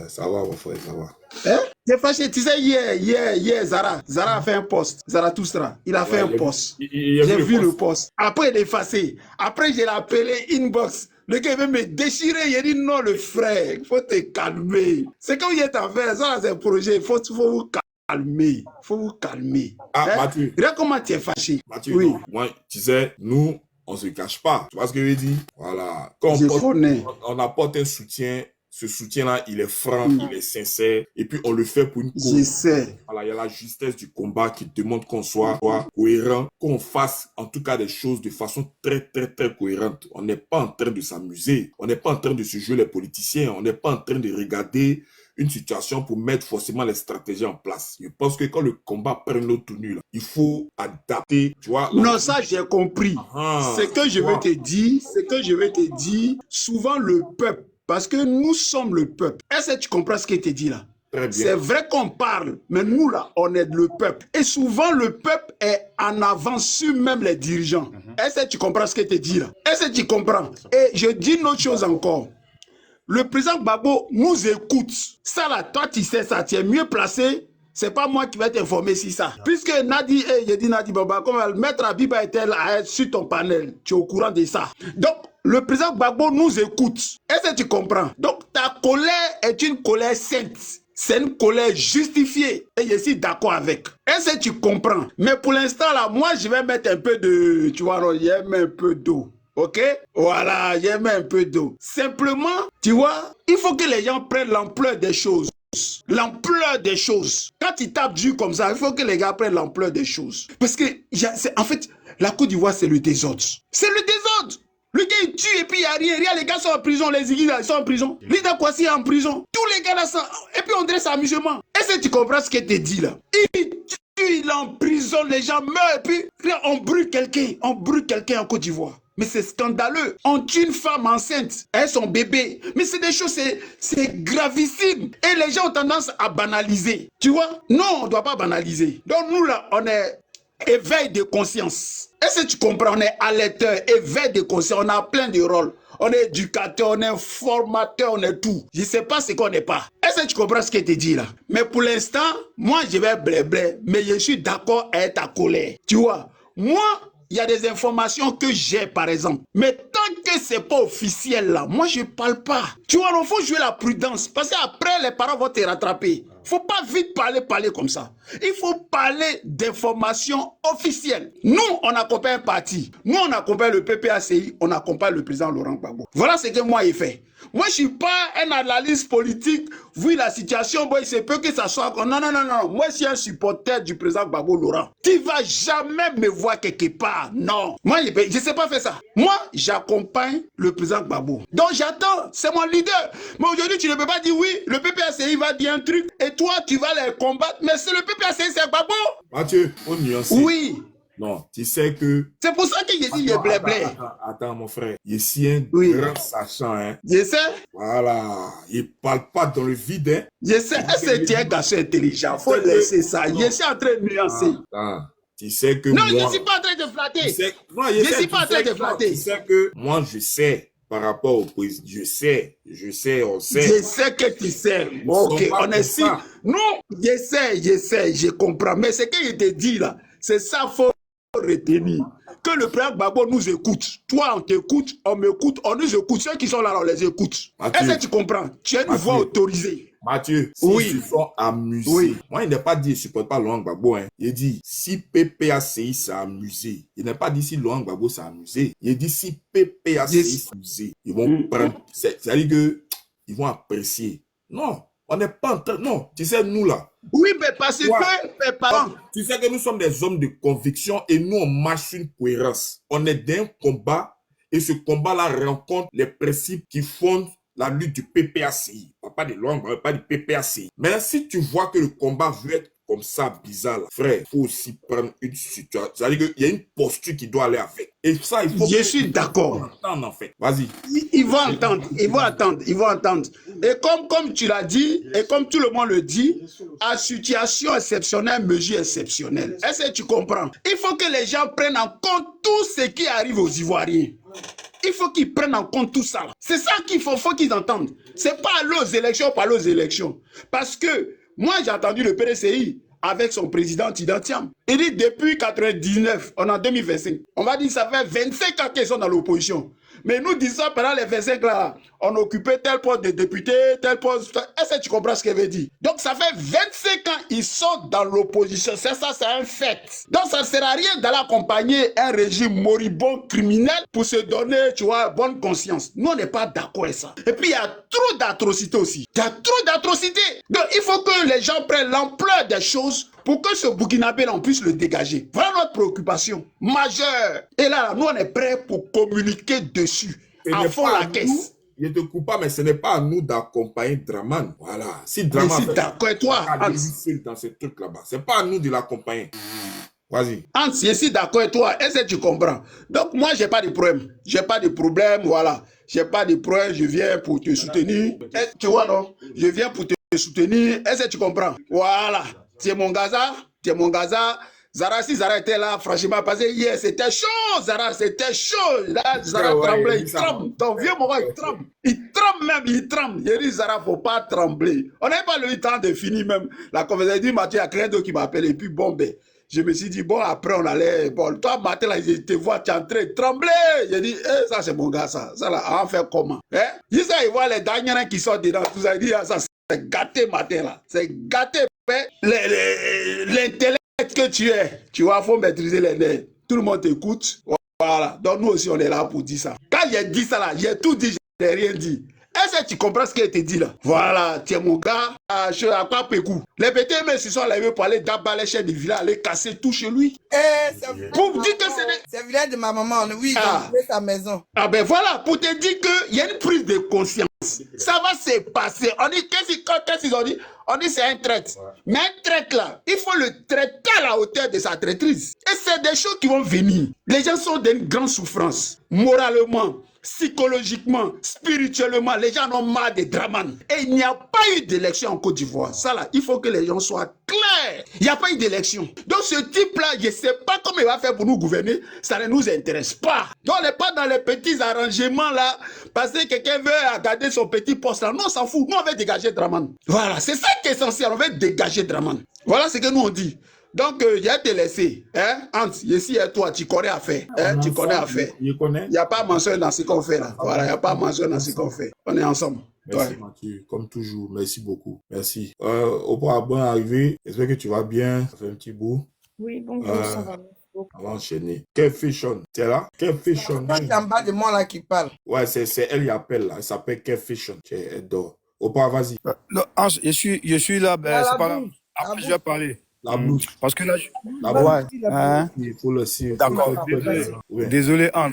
Ça va, mon frère, ça va. Hein? Tu es fâché, tu sais, hier, Zara a fait un post. Zara Toustra, il a fait un post. J'ai vu le post. Après, il est effacé. Après, je l'ai appelé inbox. Le gars veut me déchirer. Il a dit non, le frère, il faut te calmer. C'est comme il est en fait, ça, c'est un projet. Il faut vous calmer. Ah, hein? Mathieu. Regarde comment tu es fâché. Mathieu, oui. Non, moi, tu sais, nous, on se cache pas. Tu vois ce que je veux dire? Voilà. Quand on apporte un soutien, ce soutien-là, il est franc, il est sincère, et puis on le fait pour une cause. Je sais. Voilà, il y a la justesse du combat qui demande qu'on soit cohérent, qu'on fasse en tout cas des choses de façon très, très, très cohérente. On n'est pas en train de s'amuser, on n'est pas en train de se jouer les politiciens, on n'est pas en train de regarder une situation pour mettre forcément les stratégies en place. Je pense que quand le combat prend l'autre tenue, il faut adapter, tu vois. Non, ça j'ai compris. Ce que je veux te dire, souvent le peuple, parce que nous sommes le peuple. Est-ce que tu comprends ce que je te dis là? C'est vrai qu'on parle, mais nous là, on est le peuple. Et souvent le peuple est en avance sur même les dirigeants. Est-ce que tu comprends ce que je te dis là? Est-ce que tu comprends? Et je dis une autre chose encore. Le président Gbagbo nous écoute. Ça là, toi tu sais ça, tu es mieux placé C'est pas moi qui vais t'informer sur ça. Puisque Nadi, j'ai dit Nadi Baba, comme Maître Abiba était là sur ton panel, tu es au courant de ça. Donc, le président Gbagbo nous écoute. Est-ce que tu comprends? Donc, ta colère est une colère sainte. C'est une colère justifiée. Et je suis d'accord avec. Est-ce que tu comprends? Mais pour l'instant, là, moi, je vais mettre un peu de... Tu vois, il y a un peu d'eau. Ok? Voilà, il y a un peu d'eau. Simplement, tu vois, il faut que les gens prennent l'ampleur des choses. L'ampleur des choses. Quand ils tapent dur comme ça, il faut que les gars prennent l'ampleur des choses. Parce que, en fait, la Côte d'Ivoire, c'est le désordre. C'est le désordre. Le gars, il tue et puis il n'y a rien. Regarde, les gars sont en prison. Les Ziggy, ils sont en prison. Lida Kwasi est en prison. Tous les gars là sont... Et puis on dirait c'est amusement. Est-ce que tu comprends ce qu'il te dit là? Il tue, il emprisonne, les gens meurent. Et puis, regarde, on brûle quelqu'un. On brûle quelqu'un en Côte d'Ivoire. Mais c'est scandaleux. On tue une femme enceinte. Elle, son bébé. Mais c'est des choses, c'est gravissime. Et les gens ont tendance à banaliser. Tu vois? Non, on ne doit pas banaliser. Donc nous là, on est éveil de conscience. Est-ce que tu comprends? On est alerteur, éveil de conscience. On a plein de rôles. On est éducateur, on est formateur, on est tout. Je ne sais pas ce qu'on n'est pas. Est-ce que tu comprends ce que je te dis là? Mais pour l'instant, moi je vais blé, mais je suis d'accord avec ta colère. Tu vois? Moi, il y a des informations que j'ai, par exemple. Mais tant que ce n'est pas officiel, là, moi, je ne parle pas. Tu vois, il faut jouer la prudence. Parce qu'après, les parents vont te rattraper. Il ne faut pas vite parler comme ça. Il faut parler d'informations officielles. Nous, on accompagne un parti. Nous, on accompagne le PPACI. On accompagne le président Laurent Gbagbo. Voilà ce que moi, j'ai fait. Moi, je ne suis pas un analyste politique. Vu la situation, bon, il se peut que ça soit... Non. Moi, je suis un supporter du président Gbagbo Laurent. Tu ne vas jamais me voir quelque part. Non. Moi, je ne sais pas faire ça. Moi, j'accompagne le président Gbagbo. Donc, j'attends. C'est mon leader. Mais aujourd'hui, tu ne peux pas dire oui, le PPACI va dire un truc et toi, tu vas les combattre. Mais c'est le PPACI, c'est Gbagbo. Mathieu, on nuance. Oui. Non, tu sais que... C'est pour ça que j'ai dit il est blé. Attends, mon frère. Je suis un grand sachant, hein. Je sais. Voilà. Il ne parle pas dans le vide, hein. Je sais. Est-ce que tu es un garçon intelligent? Faut laisser ça. Je suis en train de nuancer. Attends. Tu sais que non, moi... je ne suis pas en train de flatter. Non, je ne suis pas en train de flatter. Tu sais que moi, je sais par rapport au président. Je sais, on sait. Je sais que tu sais. Ok, on est si. Non, je sais, je comprends. Mais ce que je te dis là, c'est ça, faut retenir. Que le président Gbagbo nous écoute. Toi, on t'écoute, on m'écoute, on nous écoute. Ceux qui sont là, on les écoute. Est-ce que tu comprends? Tu as une voix autorisée. Mathieu, si ils se sont amusés, moi, il n'a pas dit je ne supporte pas Laurent Gbagbo. Hein. Il dit si PPACI s'est amusé. Il n'a pas dit si Laurent Gbagbo s'est amusé. Il dit si PPACI s'est amusé. Ils vont prendre. C'est-à-dire qu'ils vont apprécier. Non, on n'est pas en train. Non, tu sais, nous là. Oui, mais parce que mes parents. Tu sais que nous sommes des hommes de conviction et nous, on marche une cohérence. On est d'un combat et ce combat-là rencontre les principes qui fondent la lutte du PPACI. Pas de Laurent Gbagbo, pas du PPACI. Mais si tu vois que le combat veut être comme ça, bizarre, là, frère, il faut aussi prendre une situation. C'est-à-dire qu'il y a une posture qui doit aller avec. Et ça, il faut... Je suis d'accord. Entendre, en fait. Vas-y. Ils vont entendre. Et comme tu l'as dit, et comme tout le monde le dit, à situation exceptionnelle, mesure exceptionnelle. Est-ce que tu comprends? Il faut que les gens prennent en compte tout ce qui arrive aux Ivoiriens. Il faut qu'ils prennent en compte tout ça. C'est ça qu'il faut qu'ils entendent. C'est pas aller aux élections, Parce que moi, j'ai entendu le PDCI avec son président Tidatiam. Il dit depuis 1999, on est en 2025. On va dire ça fait 25 ans qu'ils sont dans l'opposition. Mais nous disons pendant les 25 là, on occupait tel poste de député, tel poste. Est-ce que tu comprends ce qu'elle veut dire? Donc ça fait 25 ans ils sont dans l'opposition. C'est ça, c'est un fait. Donc ça ne sert à rien d'aller accompagner un régime moribond criminel pour se donner, tu vois, bonne conscience. Nous, on n'est pas d'accord avec ça. Et puis il y a trop d'atrocités aussi. Il y a trop d'atrocités. Donc il faut que les gens prennent l'ampleur des choses pour que ce Burkinabé, on puisse le dégager. Voilà notre préoccupation majeure. Et là, nous, on est prêts pour communiquer dessus. À fond la caisse. Je te coupe pas, mais ce n'est pas à nous d'accompagner Draman. Voilà. Si Draman... Mais si d'accord avec toi, Hans, dans ce truc là-bas, c'est pas à nous de l'accompagner. Vas-y. Hans, je suis d'accord avec toi. Est-ce que tu comprends? Donc, moi, j'ai pas de problème. J'ai pas de problème, voilà. J'ai pas de problème, je viens pour te soutenir. Tu vois, non? Je viens pour te soutenir. Est-ce que tu comprends? Voilà. Tu es mon Gaza. Zara, si Zara était là, franchement, parce que hier, c'était chaud, Zara, c'était chaud. Là, Zara tremblait, il tremble. Ton vieux moment, il tremble. Il tremble même, il tremble. Il dit, Zara, faut pas trembler. On n'a pas le temps de finir même la conversation. Il dit, Mathieu, il y a quelqu'un d'autre qui m'appelle. Et puis, bon, ben, je me suis dit, bon, après, on allait, bon, toi, matin, là, je te vois, tu es en train de trembler. J'ai dit, ça, c'est mon gars, ça. Ça, là, on va faire comment? Hein? Il dit ça, il voit les derniers qui sont dedans. Tout ça, il dit, ah, ça, c'est gâté, matin, là. C'est gâté. L'intellect que tu es, tu vois, il faut maîtriser les nerfs. Tout le monde t'écoute. Voilà. Donc, nous aussi, on est là pour dire ça. Quand j'ai dit ça, là, j'ai tout dit, je n'ai rien dit. Est-ce que tu comprends ce qu'il te dit là? Voilà, tu es mon gars, je suis à quoi pécou. Les petits mais se sont levés pour aller d'abattre les chaînes du village, aller casser tout chez lui. Pour dire que c'est le village de ma maman, oui, sa maison. Ah ben voilà, pour te dire qu'il y a une prise de conscience. Ça va se passer. On dit, qu'est-ce qu'ils ont dit? On dit c'est un traître. Mais un traître là, il faut le traiter à la hauteur de sa traîtrise. Et c'est des choses qui vont venir. Les gens sont d'une grande souffrance, moralement, psychologiquement, spirituellement. Les gens en ont marre des Dramane. Et il n'y a pas eu d'élection en Côte d'Ivoire. Ça là, il faut que les gens soient clairs. Il n'y a pas eu d'élection. Donc ce type-là, je ne sais pas comment il va faire pour nous gouverner. Ça ne nous intéresse pas. Donc on n'est pas dans les petits arrangements là. Parce que quelqu'un veut garder son petit poste là. Non, on s'en fout. Nous, on veut dégager Dramane. Voilà, c'est ça qui est essentiel. On veut dégager Dramane. Voilà ce que nous on dit. Donc, il y a te laisser. Hein? Hans, ici et toi, tu connais à faire. Hein? Tu connais à faire. Il n'y a pas mention dans ce qu'on fait là. Voilà, il n'y a pas mention dans ce qu'on fait. On est ensemble. Merci Mathieu, comme toujours, merci beaucoup. Merci. Au bon arrivé, j'espère que tu vas bien. Ça fait un petit bout. Oui, bonjour, ça va. On va enchaîner. Quelle Fashion, tu es là? Quelle Fashion? C'est en bas de moi là qui parle. Ouais, c'est elle qui appelle là. Elle s'appelle Quelle Fashion. Elle dort. Opa, vas-y. Non, je suis là, ben, c'est pas grave. Après, je vais parler. La bouche. Parce que là, ouais. Il faut le signer. D'accord. Désolé, Hans.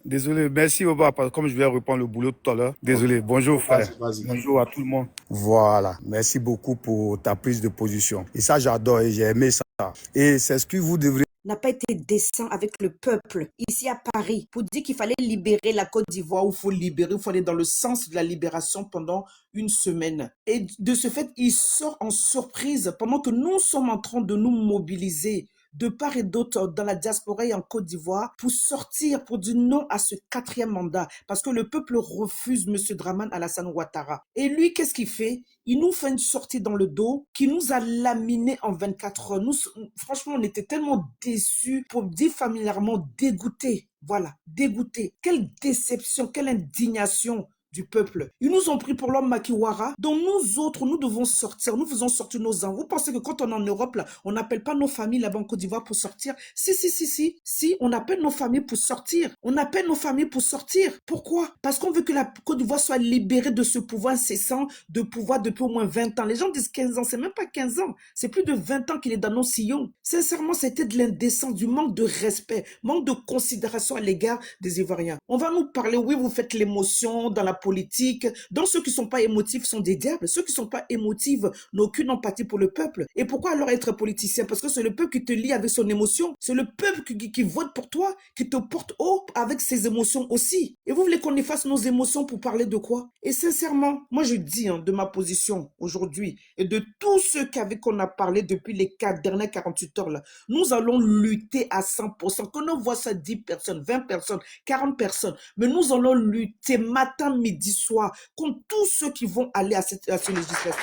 Désolé. Merci, Oba, parce que comme je vais reprendre le boulot tout à l'heure. Désolé. Bonjour, frère. Vas-y. Bonjour à tout le monde. Voilà. Merci beaucoup pour ta prise de position. Et ça, j'adore et j'ai aimé ça. Et c'est ce que vous devrez. N'a pas été décent avec le peuple ici à Paris pour dire qu'il fallait libérer la Côte d'Ivoire, ou il faut libérer, il faut aller dans le sens de la libération pendant une semaine. Et de ce fait, il sort en surprise pendant que nous sommes en train de nous mobiliser de part et d'autre dans la diaspora et en Côte d'Ivoire pour sortir, pour dire non à ce 4e mandat. Parce que le peuple refuse M. Dramane Alassane Ouattara. Et lui, qu'est-ce qu'il fait? Il nous fait une sortie dans le dos qui nous a laminés en 24 heures. Nous, franchement, on était tellement déçus, pour dire familièrement dégoûtés. Voilà, dégoûtés. Quelle déception, quelle indignation du peuple. Ils nous ont pris pour l'homme Makiwara, dont nous autres, nous devons sortir. Nous faisons sortir nos enfants. Vous pensez que quand on est en Europe, là, on n'appelle pas nos familles là-bas en Côte d'Ivoire pour sortir? Si, on appelle nos familles pour sortir. On appelle nos familles pour sortir. Pourquoi? Parce qu'on veut que la Côte d'Ivoire soit libérée de ce pouvoir incessant, de pouvoir depuis au moins 20 ans. Les gens disent 15 ans, c'est même pas 15 ans. C'est plus de 20 ans qu'il est dans nos sillons. Sincèrement, c'était de l'indécence, du manque de respect, manque de considération à l'égard des Ivoiriens. On va nous parler, oui, vous faites l'émotion dans la politique. Donc ceux qui ne sont pas émotifs sont des diables. Ceux qui ne sont pas émotifs n'ont aucune empathie pour le peuple. Et pourquoi alors être politicien? Parce que c'est le peuple qui te lie avec son émotion. C'est le peuple qui vote pour toi, qui te porte haut avec ses émotions aussi. Et vous voulez qu'on efface nos émotions pour parler de quoi? Et sincèrement, moi je dis de ma position aujourd'hui et de tous ceux avec qu'on a parlé depuis les dernières 48 heures là, nous allons lutter à 100%. Qu'on en voit ça 10 personnes, 20 personnes, 40 personnes, mais nous allons lutter matin, midi, soir contre tous ceux qui vont aller à ce législatif.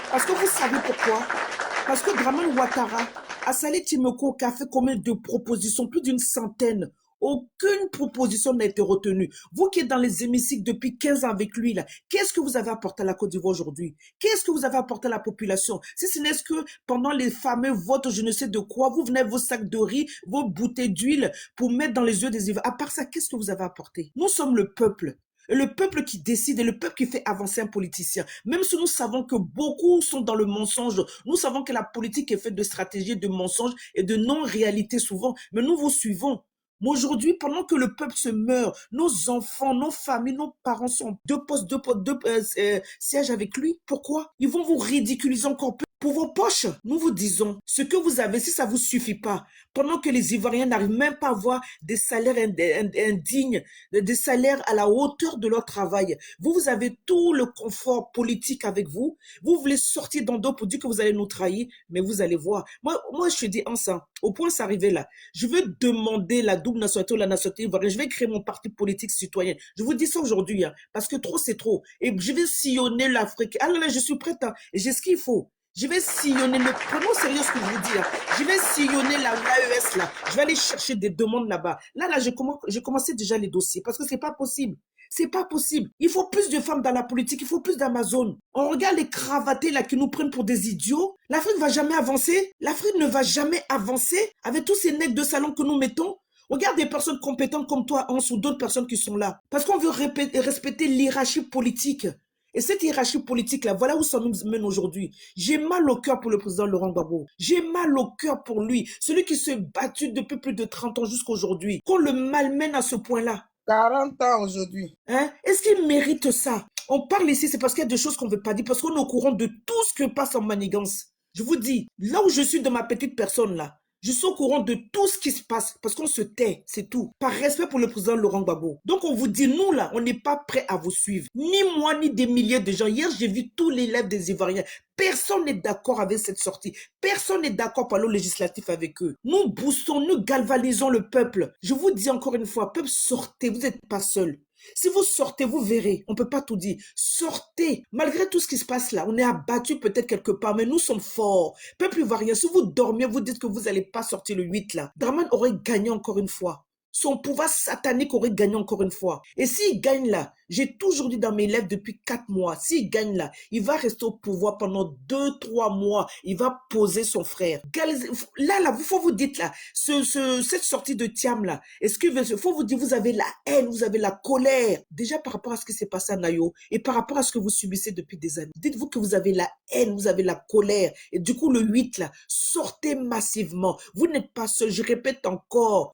Parce que vous savez pourquoi? Parce que Dramane Ouattara, Assali Timoko, qui a fait combien de propositions? Plus d'une centaine. Aucune proposition n'a été retenue. Vous qui êtes dans les hémicycles depuis 15 ans avec lui, là, qu'est-ce que vous avez apporté à la Côte d'Ivoire aujourd'hui? Qu'est-ce que vous avez apporté à la population? Si ce n'est que pendant les fameux votes, je ne sais de quoi, vous venez vos sacs de riz, vos bouteilles d'huile pour mettre dans les yeux des Ivoiriens. À part ça, qu'est-ce que vous avez apporté? Nous sommes le peuple. Et le peuple qui décide et le peuple qui fait avancer un politicien. Même si nous savons que beaucoup sont dans le mensonge, nous savons que la politique est faite de stratégies, de mensonges et de non-réalité souvent, mais nous vous suivons. Mais aujourd'hui, pendant que le peuple se meurt, nos enfants, nos familles, nos parents sont deux sièges avec lui. Pourquoi? Ils vont vous ridiculiser encore plus. Pour vos poches, nous vous disons, ce que vous avez, si ça ne vous suffit pas, pendant que les Ivoiriens n'arrivent même pas à avoir des salaires indignes, des salaires à la hauteur de leur travail, vous avez tout le confort politique avec vous, vous voulez sortir dans dos pour dire que vous allez nous trahir, mais vous allez voir. Moi je te dis en ça, au point c'est arrivé là, je veux demander la double nationalité ou la nationalité ivoirienne, je vais créer mon parti politique citoyen. Je vous dis ça aujourd'hui, hein, parce que trop c'est trop. Et je vais sillonner l'Afrique. Ah là, je suis prête, hein, et j'ai ce qu'il faut. Je vais sillonner, prenons au sérieux ce que je vous dis. Hein. Je vais sillonner l'AES là. Je vais aller chercher des demandes là-bas. Là, j'ai commencé déjà les dossiers parce que c'est pas possible. C'est pas possible. Il faut plus de femmes dans la politique. Il faut plus d'Amazon. On regarde les cravatés là qui nous prennent pour des idiots. L'Afrique va jamais avancer. L'Afrique ne va jamais avancer avec tous ces nègres de salon que nous mettons. Regarde des personnes compétentes comme toi, Hans, ou d'autres personnes qui sont là. Parce qu'on veut respecter l'hiérarchie politique. Et cette hiérarchie politique-là, voilà où ça nous mène aujourd'hui. J'ai mal au cœur pour le président Laurent Gbagbo. J'ai mal au cœur pour lui, celui qui s'est battu depuis plus de 30 ans jusqu'à aujourd'hui. Qu'on le malmène à ce point-là. 40 ans aujourd'hui. Hein? Est-ce qu'il mérite ça? On parle ici, c'est parce qu'il y a des choses qu'on ne veut pas dire, parce qu'on est au courant de tout ce que passe en manigance. Je vous dis, là où je suis de ma petite personne là, je suis au courant de tout ce qui se passe parce qu'on se tait, c'est tout. Par respect pour le président Laurent Gbagbo. Donc on vous dit, nous là, on n'est pas prêts à vous suivre. Ni moi, ni des milliers de gens. Hier, j'ai vu tous les lèvres des Ivoiriens. Personne n'est d'accord avec cette sortie. Personne n'est d'accord par le législatif avec eux. Nous boostons, nous galvanisons le peuple. Je vous dis encore une fois, peuple, sortez, vous n'êtes pas seuls. Si vous sortez, vous verrez. On ne peut pas tout dire. Sortez. Malgré tout ce qui se passe là, on est abattu peut-être quelque part, mais nous sommes forts. Peuple ivoirien, si vous dormiez, vous dites que vous n'allez pas sortir le 8 là. Dramane aurait gagné encore une fois. Son pouvoir satanique aurait gagné encore une fois. Et s'il gagne là, j'ai toujours dit dans mes lèvres depuis 4 mois, s'il gagne là, il va rester au pouvoir pendant 2-3 mois. Il va poser son frère. Là, faut vous dire là, cette sortie de Thiam là, est-ce qu'il faut vous dire, vous avez la haine, vous avez la colère. Déjà par rapport à ce qui s'est passé à Nayo et par rapport à ce que vous subissez depuis des années. Dites-vous que vous avez la haine, vous avez la colère. Et du coup, le 8 là, sortez massivement. Vous n'êtes pas seul. Je répète encore,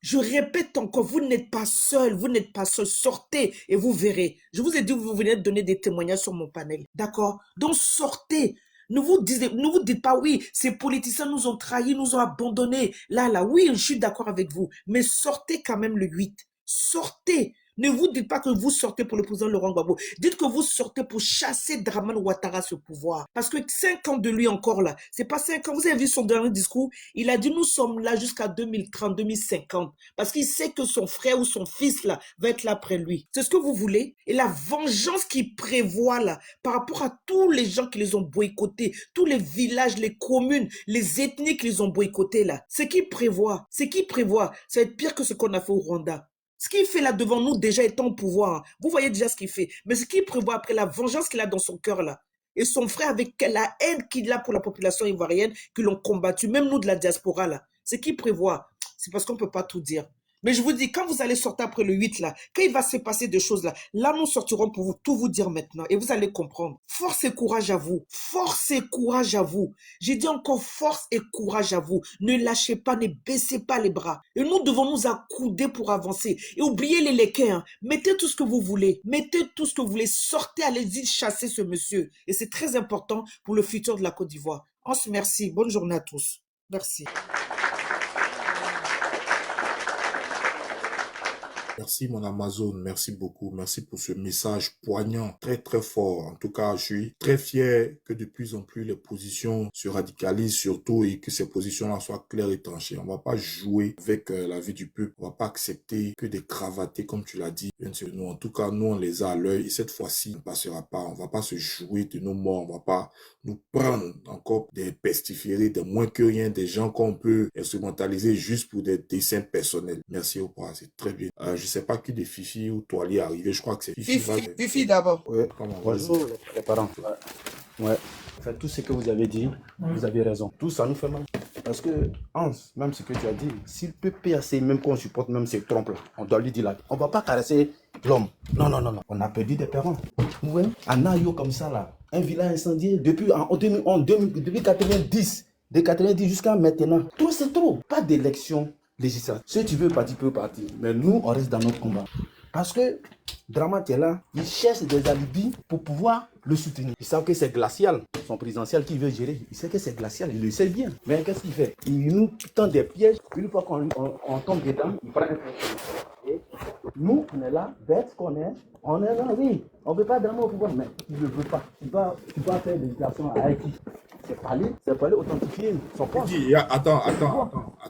vous n'êtes pas seul, vous n'êtes pas seul. Sortez et vous verrez. Je vous ai dit, vous venez de donner des témoignages sur mon panel. D'accord? Donc sortez. Ne vous dites pas, oui, ces politiciens nous ont trahis, nous ont abandonnés. Là, oui, je suis d'accord avec vous. Mais sortez quand même le 8. Sortez. Ne vous dites pas que vous sortez pour le président Laurent Gbagbo. Dites que vous sortez pour chasser Dramane Ouattara ce pouvoir. Parce que 5 ans de lui encore là, c'est pas 5 ans. Vous avez vu son dernier discours? Il a dit nous sommes là jusqu'à 2030, 2050. Parce qu'il sait que son frère ou son fils là va être là après lui. C'est ce que vous voulez? Et la vengeance qu'il prévoit là, par rapport à tous les gens qui les ont boycottés, tous les villages, les communes, les ethnies qui les ont boycottés là, c'est qu'il prévoit. Ça va être pire que ce qu'on a fait au Rwanda. Ce qu'il fait là devant nous, déjà étant au pouvoir, hein. Vous voyez déjà ce qu'il fait. Mais ce qu'il prévoit après, la vengeance qu'il a dans son cœur là, et son frère avec la haine qu'il a pour la population ivoirienne, qui l'ont combattu, même nous de la diaspora là, ce qu'il prévoit, c'est parce qu'on ne peut pas tout dire. Mais je vous dis, quand vous allez sortir après le 8 là, quand il va se passer des choses là, là nous sortirons pour vous tout vous dire maintenant et vous allez comprendre. Force et courage à vous. Force et courage à vous. J'ai dit encore force et courage à vous. Ne lâchez pas, ne baissez pas les bras. Et nous devons nous accouder pour avancer. Et oubliez les léquins. Hein. Mettez tout ce que vous voulez. Mettez tout ce que vous voulez. Sortez, allez-y chasser ce monsieur. Et c'est très important pour le futur de la Côte d'Ivoire. Hans, merci. Bonne journée à tous. Merci. Merci mon Amazon, merci beaucoup, merci pour ce message poignant, très très fort. En tout cas, je suis très fier que de plus en plus les positions se radicalisent surtout et que ces positions-là soient claires et tranchées. On ne va pas jouer avec la vie du peuple, on ne va pas accepter que des cravatés comme tu l'as dit. Bien sûr, nous, en tout cas, nous on les a à l'œil et cette fois-ci, on ne passera pas, on ne va pas se jouer de nos morts, on ne va pas nous prendre encore des pestiférés, des moins que rien, des gens qu'on peut instrumentaliser juste pour des dessins personnels. Merci au revoir, c'est très bien. Je sais pas qui de Fifi ou Toali est arrivé, je crois que c'est Fifi. Fifi d'abord. Oui, bonjour les parents. Ouais. En fait, tout ce que vous avez dit, vous avez raison. Tout ça nous fait mal. Parce que, Hans, même ce que tu as dit, s'il peut PAC, même qu'on supporte même ces trompes-là, on doit lui dire là, on va pas caresser l'homme. Non. On a perdu des parents. Vous voyez, à Nayo comme ça là, un village incendié depuis 90, de 90 jusqu'à maintenant. Tout c'est trop. Pas d'élection législative. Si tu veux partir, peux partir. Mais nous, on reste dans notre combat. Parce que Draman, tu es là. Ils cherchent des alibis pour pouvoir le soutenir. Ils savent que c'est glacial. Son présidentiel qui veut gérer, il sait que c'est glacial, il le sait bien. Mais qu'est-ce qu'il fait? Il nous tend des pièges. Une fois qu'on tombe dedans, il prend un peu. Et nous, on est là, bête qu'on est. On est là, oui. On ne veut pas Draman au pouvoir, mais il ne veut pas. Tu vas faire des déclarations à Haïti. C'est pas aller authentifier son poste. Attends,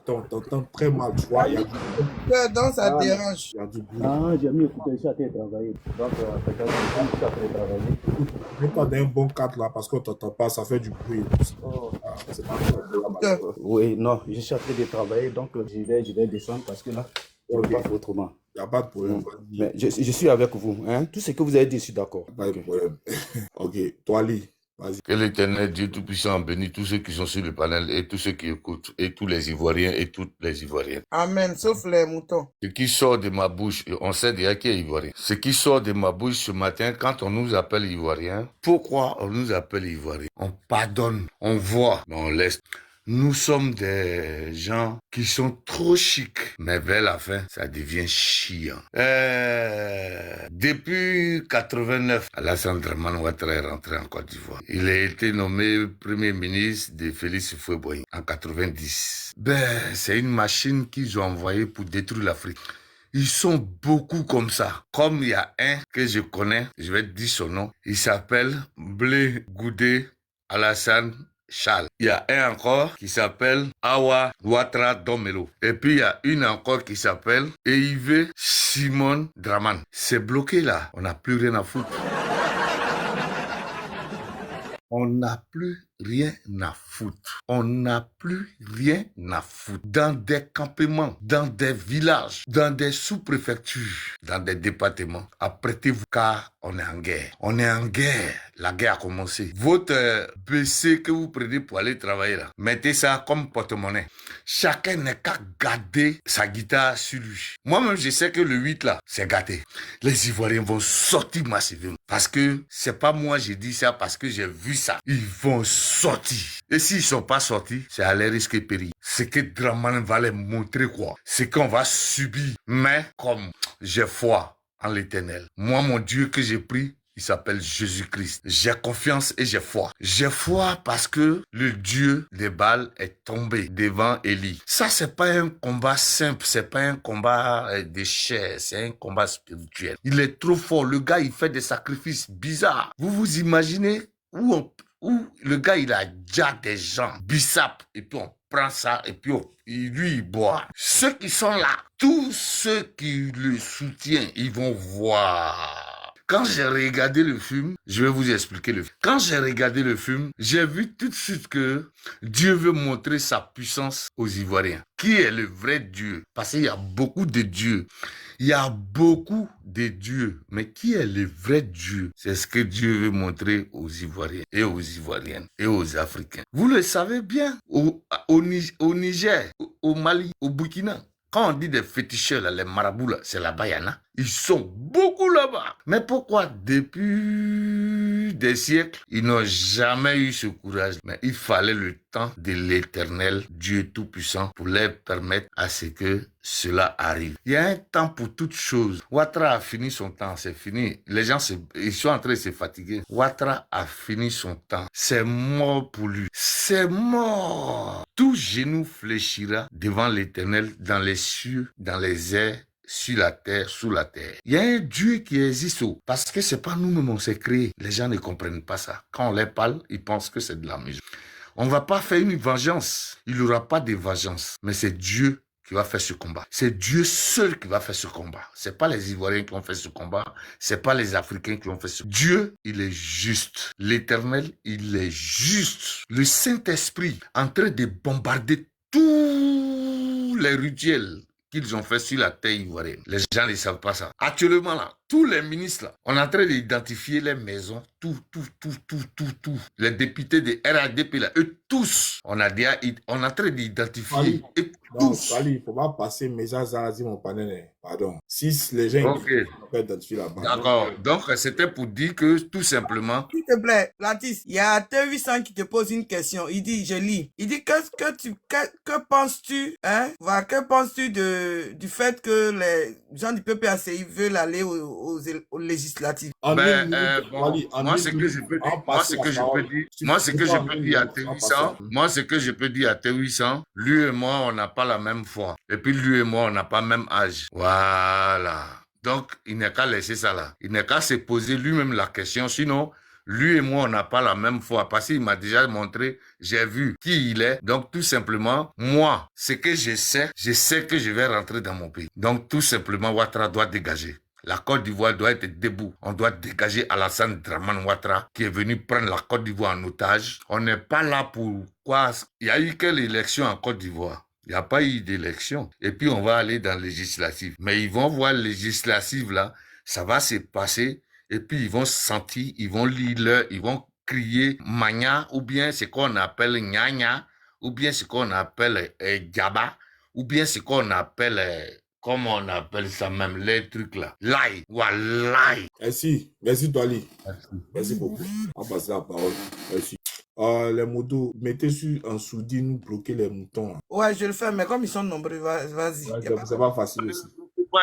t'entends très mal, tu vois. Il y a du Donc ça dérange. Il y a du bruit. Ah, j'ai mis écouter, je suis à travailler. Donc, peut-être que je suis à travailler. Mets-toi dans un bon cadre là parce qu'on t'entend pas, ça fait du bruit. Ah, c'est pas grave. Oui, non, je suis en train de travailler, donc je vais descendre parce que là, je ne peux pas faire autrement. Il n'y a pas de problème. Mais je suis avec vous. Hein? Tout ce que vous avez dit, je suis d'accord. Pas de problème. Ok, toi, Ali, vas-y. Que l'Éternel Dieu Tout-Puissant bénisse tous ceux qui sont sur le panel et tous ceux qui écoutent, et tous les Ivoiriens et toutes les Ivoiriennes. Amen, sauf les moutons. Ce qui sort de ma bouche, et on sait déjà qui est Ivoirien. Ce qui sort de ma bouche ce matin, quand on nous appelle Ivoiriens, pourquoi on nous appelle Ivoiriens? On pardonne, on voit, mais on laisse. Nous sommes des gens qui sont trop chics, mais vers la fin, ça devient chiant. Depuis 89, Alassane Dramane Ouattara est rentré en Côte d'Ivoire. Il a été nommé premier ministre de Félix Houphouët-Boigny en 90. C'est une machine qu'ils ont envoyée pour détruire l'Afrique. Ils sont beaucoup comme ça. Comme il y a un que je connais, je vais te dire son nom, il s'appelle Blé Goudé Alassane Charles. Il y a un encore qui s'appelle Awa Ouattara Domelo. Et puis il y a une encore qui s'appelle Eive Simone Dramane. C'est bloqué là. On n'a plus rien à foutre. On n'a plus rien à foutre. On n'a plus rien à foutre. Dans des campements, dans des villages, dans des sous-préfectures, dans des départements, apprêtez-vous car on est en guerre. On est en guerre. La guerre a commencé. Votre PC que vous prenez pour aller travailler là, mettez ça comme porte-monnaie. Chacun n'a qu'à garder sa guitare sur lui. Moi-même, je sais que le 8 là, c'est gâté. Les Ivoiriens vont sortir massivement. Parce que c'est pas moi j'ai dit ça, parce que j'ai vu ça. Ils vont sortir. Et s'ils sont pas sortis, c'est à leur risque et péril. Ce que Dramane va les montrer quoi, c'est qu'on va subir. Mais comme j'ai foi en l'Éternel, moi mon Dieu que j'ai pris, il s'appelle Jésus-Christ. J'ai confiance et j'ai foi. J'ai foi parce que le Dieu des Baals est tombé devant Élie. Ça, c'est pas un combat simple, c'est pas un combat de chair, c'est un combat spirituel. Il est trop fort. Le gars, il fait des sacrifices bizarres. Vous vous imaginez où le gars, il a déjà des gens bissap et puis on prend ça et puis lui, il boit. Ceux qui sont là, tous ceux qui le soutiennent, ils vont voir. Quand j'ai regardé le film, je vais vous expliquer le film. Quand j'ai regardé le film, j'ai vu tout de suite que Dieu veut montrer sa puissance aux Ivoiriens. Qui est le vrai Dieu? Parce qu'il y a beaucoup de dieux. Il y a beaucoup de dieux. Mais qui est le vrai Dieu? C'est ce que Dieu veut montrer aux Ivoiriens et aux Ivoiriennes et aux Africains. Vous le savez bien. Au Niger, au Mali, au Burkina. Quand on dit des féticheurs, là, les marabouts, là, c'est là-bas, il y en a. Ils sont beaucoup là-bas. Mais pourquoi depuis des siècles, ils n'ont jamais eu ce courage? Mais il fallait le temps de l'Éternel, Dieu Tout-Puissant, pour leur permettre à ce que cela arrive. Il y a un temps pour toute chose. Ouattara a fini son temps, c'est fini. Les gens, ils sont en train de se fatiguer. Ouattara a fini son temps. C'est mort pour lui. C'est mort. Tout genou fléchira devant l'Éternel dans les cieux, dans les airs, sur la terre, sous la terre. Il y a un Dieu qui existe parce que c'est pas nous-mêmes on s'est créé. Les gens ne comprennent pas ça. Quand on les parle, ils pensent que c'est de la musique. On va pas faire une vengeance. Il n'y aura pas de vengeance. Mais c'est Dieu qui va faire ce combat. C'est Dieu seul qui va faire ce combat. C'est pas les Ivoiriens qui ont fait ce combat. C'est pas les Africains qui ont fait ce combat. Dieu, il est juste. L'Éternel, il est juste. Le Saint-Esprit en train de bombarder tous les rituels qu'ils ont fait sur la terre ivoirienne. Les gens ne savent pas ça. Actuellement, là, tous les ministres, là, on est en train d'identifier les maisons, tout. Les députés de RADP, là, eux tous, on est en train d'identifier. Et tous. Non, il ne faut pas passer message à mon panel. Pardon. Si les gens peuvent identifier là-bas. D'accord. Donc, c'était pour dire que tout simplement. S'il te plaît, Latis, il y a T800 qui te pose une question. Il dit, je lis. Il dit, que penses-tu, hein? Que penses-tu du fait que les gens du PPACI veulent aller au aux législatives. En Ben, une minute, bon, Wally, en moi, une ce que je minute, peux en dire, moi, ce passant la que je peux parole. dire, Si moi, tu ce peux que je pas en peux une dire à minute, en passant. T800, moi, ce que je peux dire à T800, lui et moi, on n'a pas la même foi. Et puis, lui et moi, on n'a pas le même âge. Voilà. Donc, il n'est qu'à laisser ça là. Il n'est qu'à se poser lui-même la question. Sinon, lui et moi, on n'a pas la même foi. Parce qu'il m'a déjà montré, j'ai vu qui il est. Donc, tout simplement, moi, ce que je sais que je vais rentrer dans mon pays. Donc, tout simplement, Ouattara doit dégager. La Côte d'Ivoire doit être debout. On doit dégager Alassane Draman Ouattara qui est venu prendre la Côte d'Ivoire en otage. On n'est pas là pour quoi. Il y a eu quelle élection en Côte d'Ivoire? Il n'y a pas eu d'élection. Et puis, on va aller dans législative. Mais ils vont voir législative là, ça va se passer. Et puis, ils vont sentir, ils vont lire, ils vont crier Magna, ou bien ce qu'on appelle Nyanya, ou bien ce qu'on appelle Gaba, ou bien ce qu'on appelle... comment on appelle ça même, les trucs là? L'ail. Wallahi. Merci Douali. Merci. Merci beaucoup. On passe la parole. Merci. Les motos, mettez en sourdine, bloquez les moutons. Ouais, je le fais, mais comme ils sont nombreux, vas-y. C'est pas facile aussi.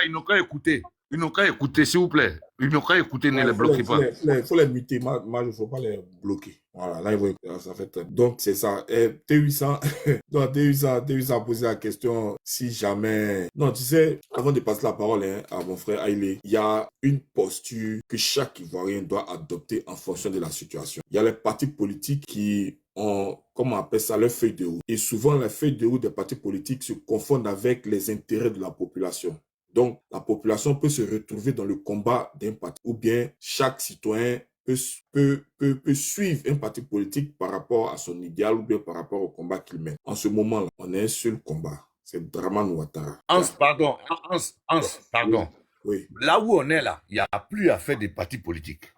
Ils n'ont qu'à écouter. Ils n'ont qu'à écouter, s'il vous plaît. Ils n'ont qu'à écouter, ne les bloquez pas. Il faut les muter. Moi, il ne faut pas les bloquer. Voilà, là, ils vont, ça fait très... Donc, c'est ça. T800, donc, T800 a posé la question si jamais... Non, tu sais, avant de passer la parole à mon frère Aïlé, il y a une posture que chaque Ivoirien doit adopter en fonction de la situation. Il y a les partis politiques qui ont, comment on appelle ça, leur feuille de route. Et souvent, les feuilles de route des partis politiques se confondent avec les intérêts de la population. Donc, la population peut se retrouver dans le combat d'un parti ou bien chaque citoyen peut suivre un parti politique par rapport à son idéal ou bien par rapport au combat qu'il mène. En ce moment-là, on a un seul combat. C'est Draman Ouattara. Hans, pardon. Oui. Là où on est là, il n'y a plus à faire des partis politiques.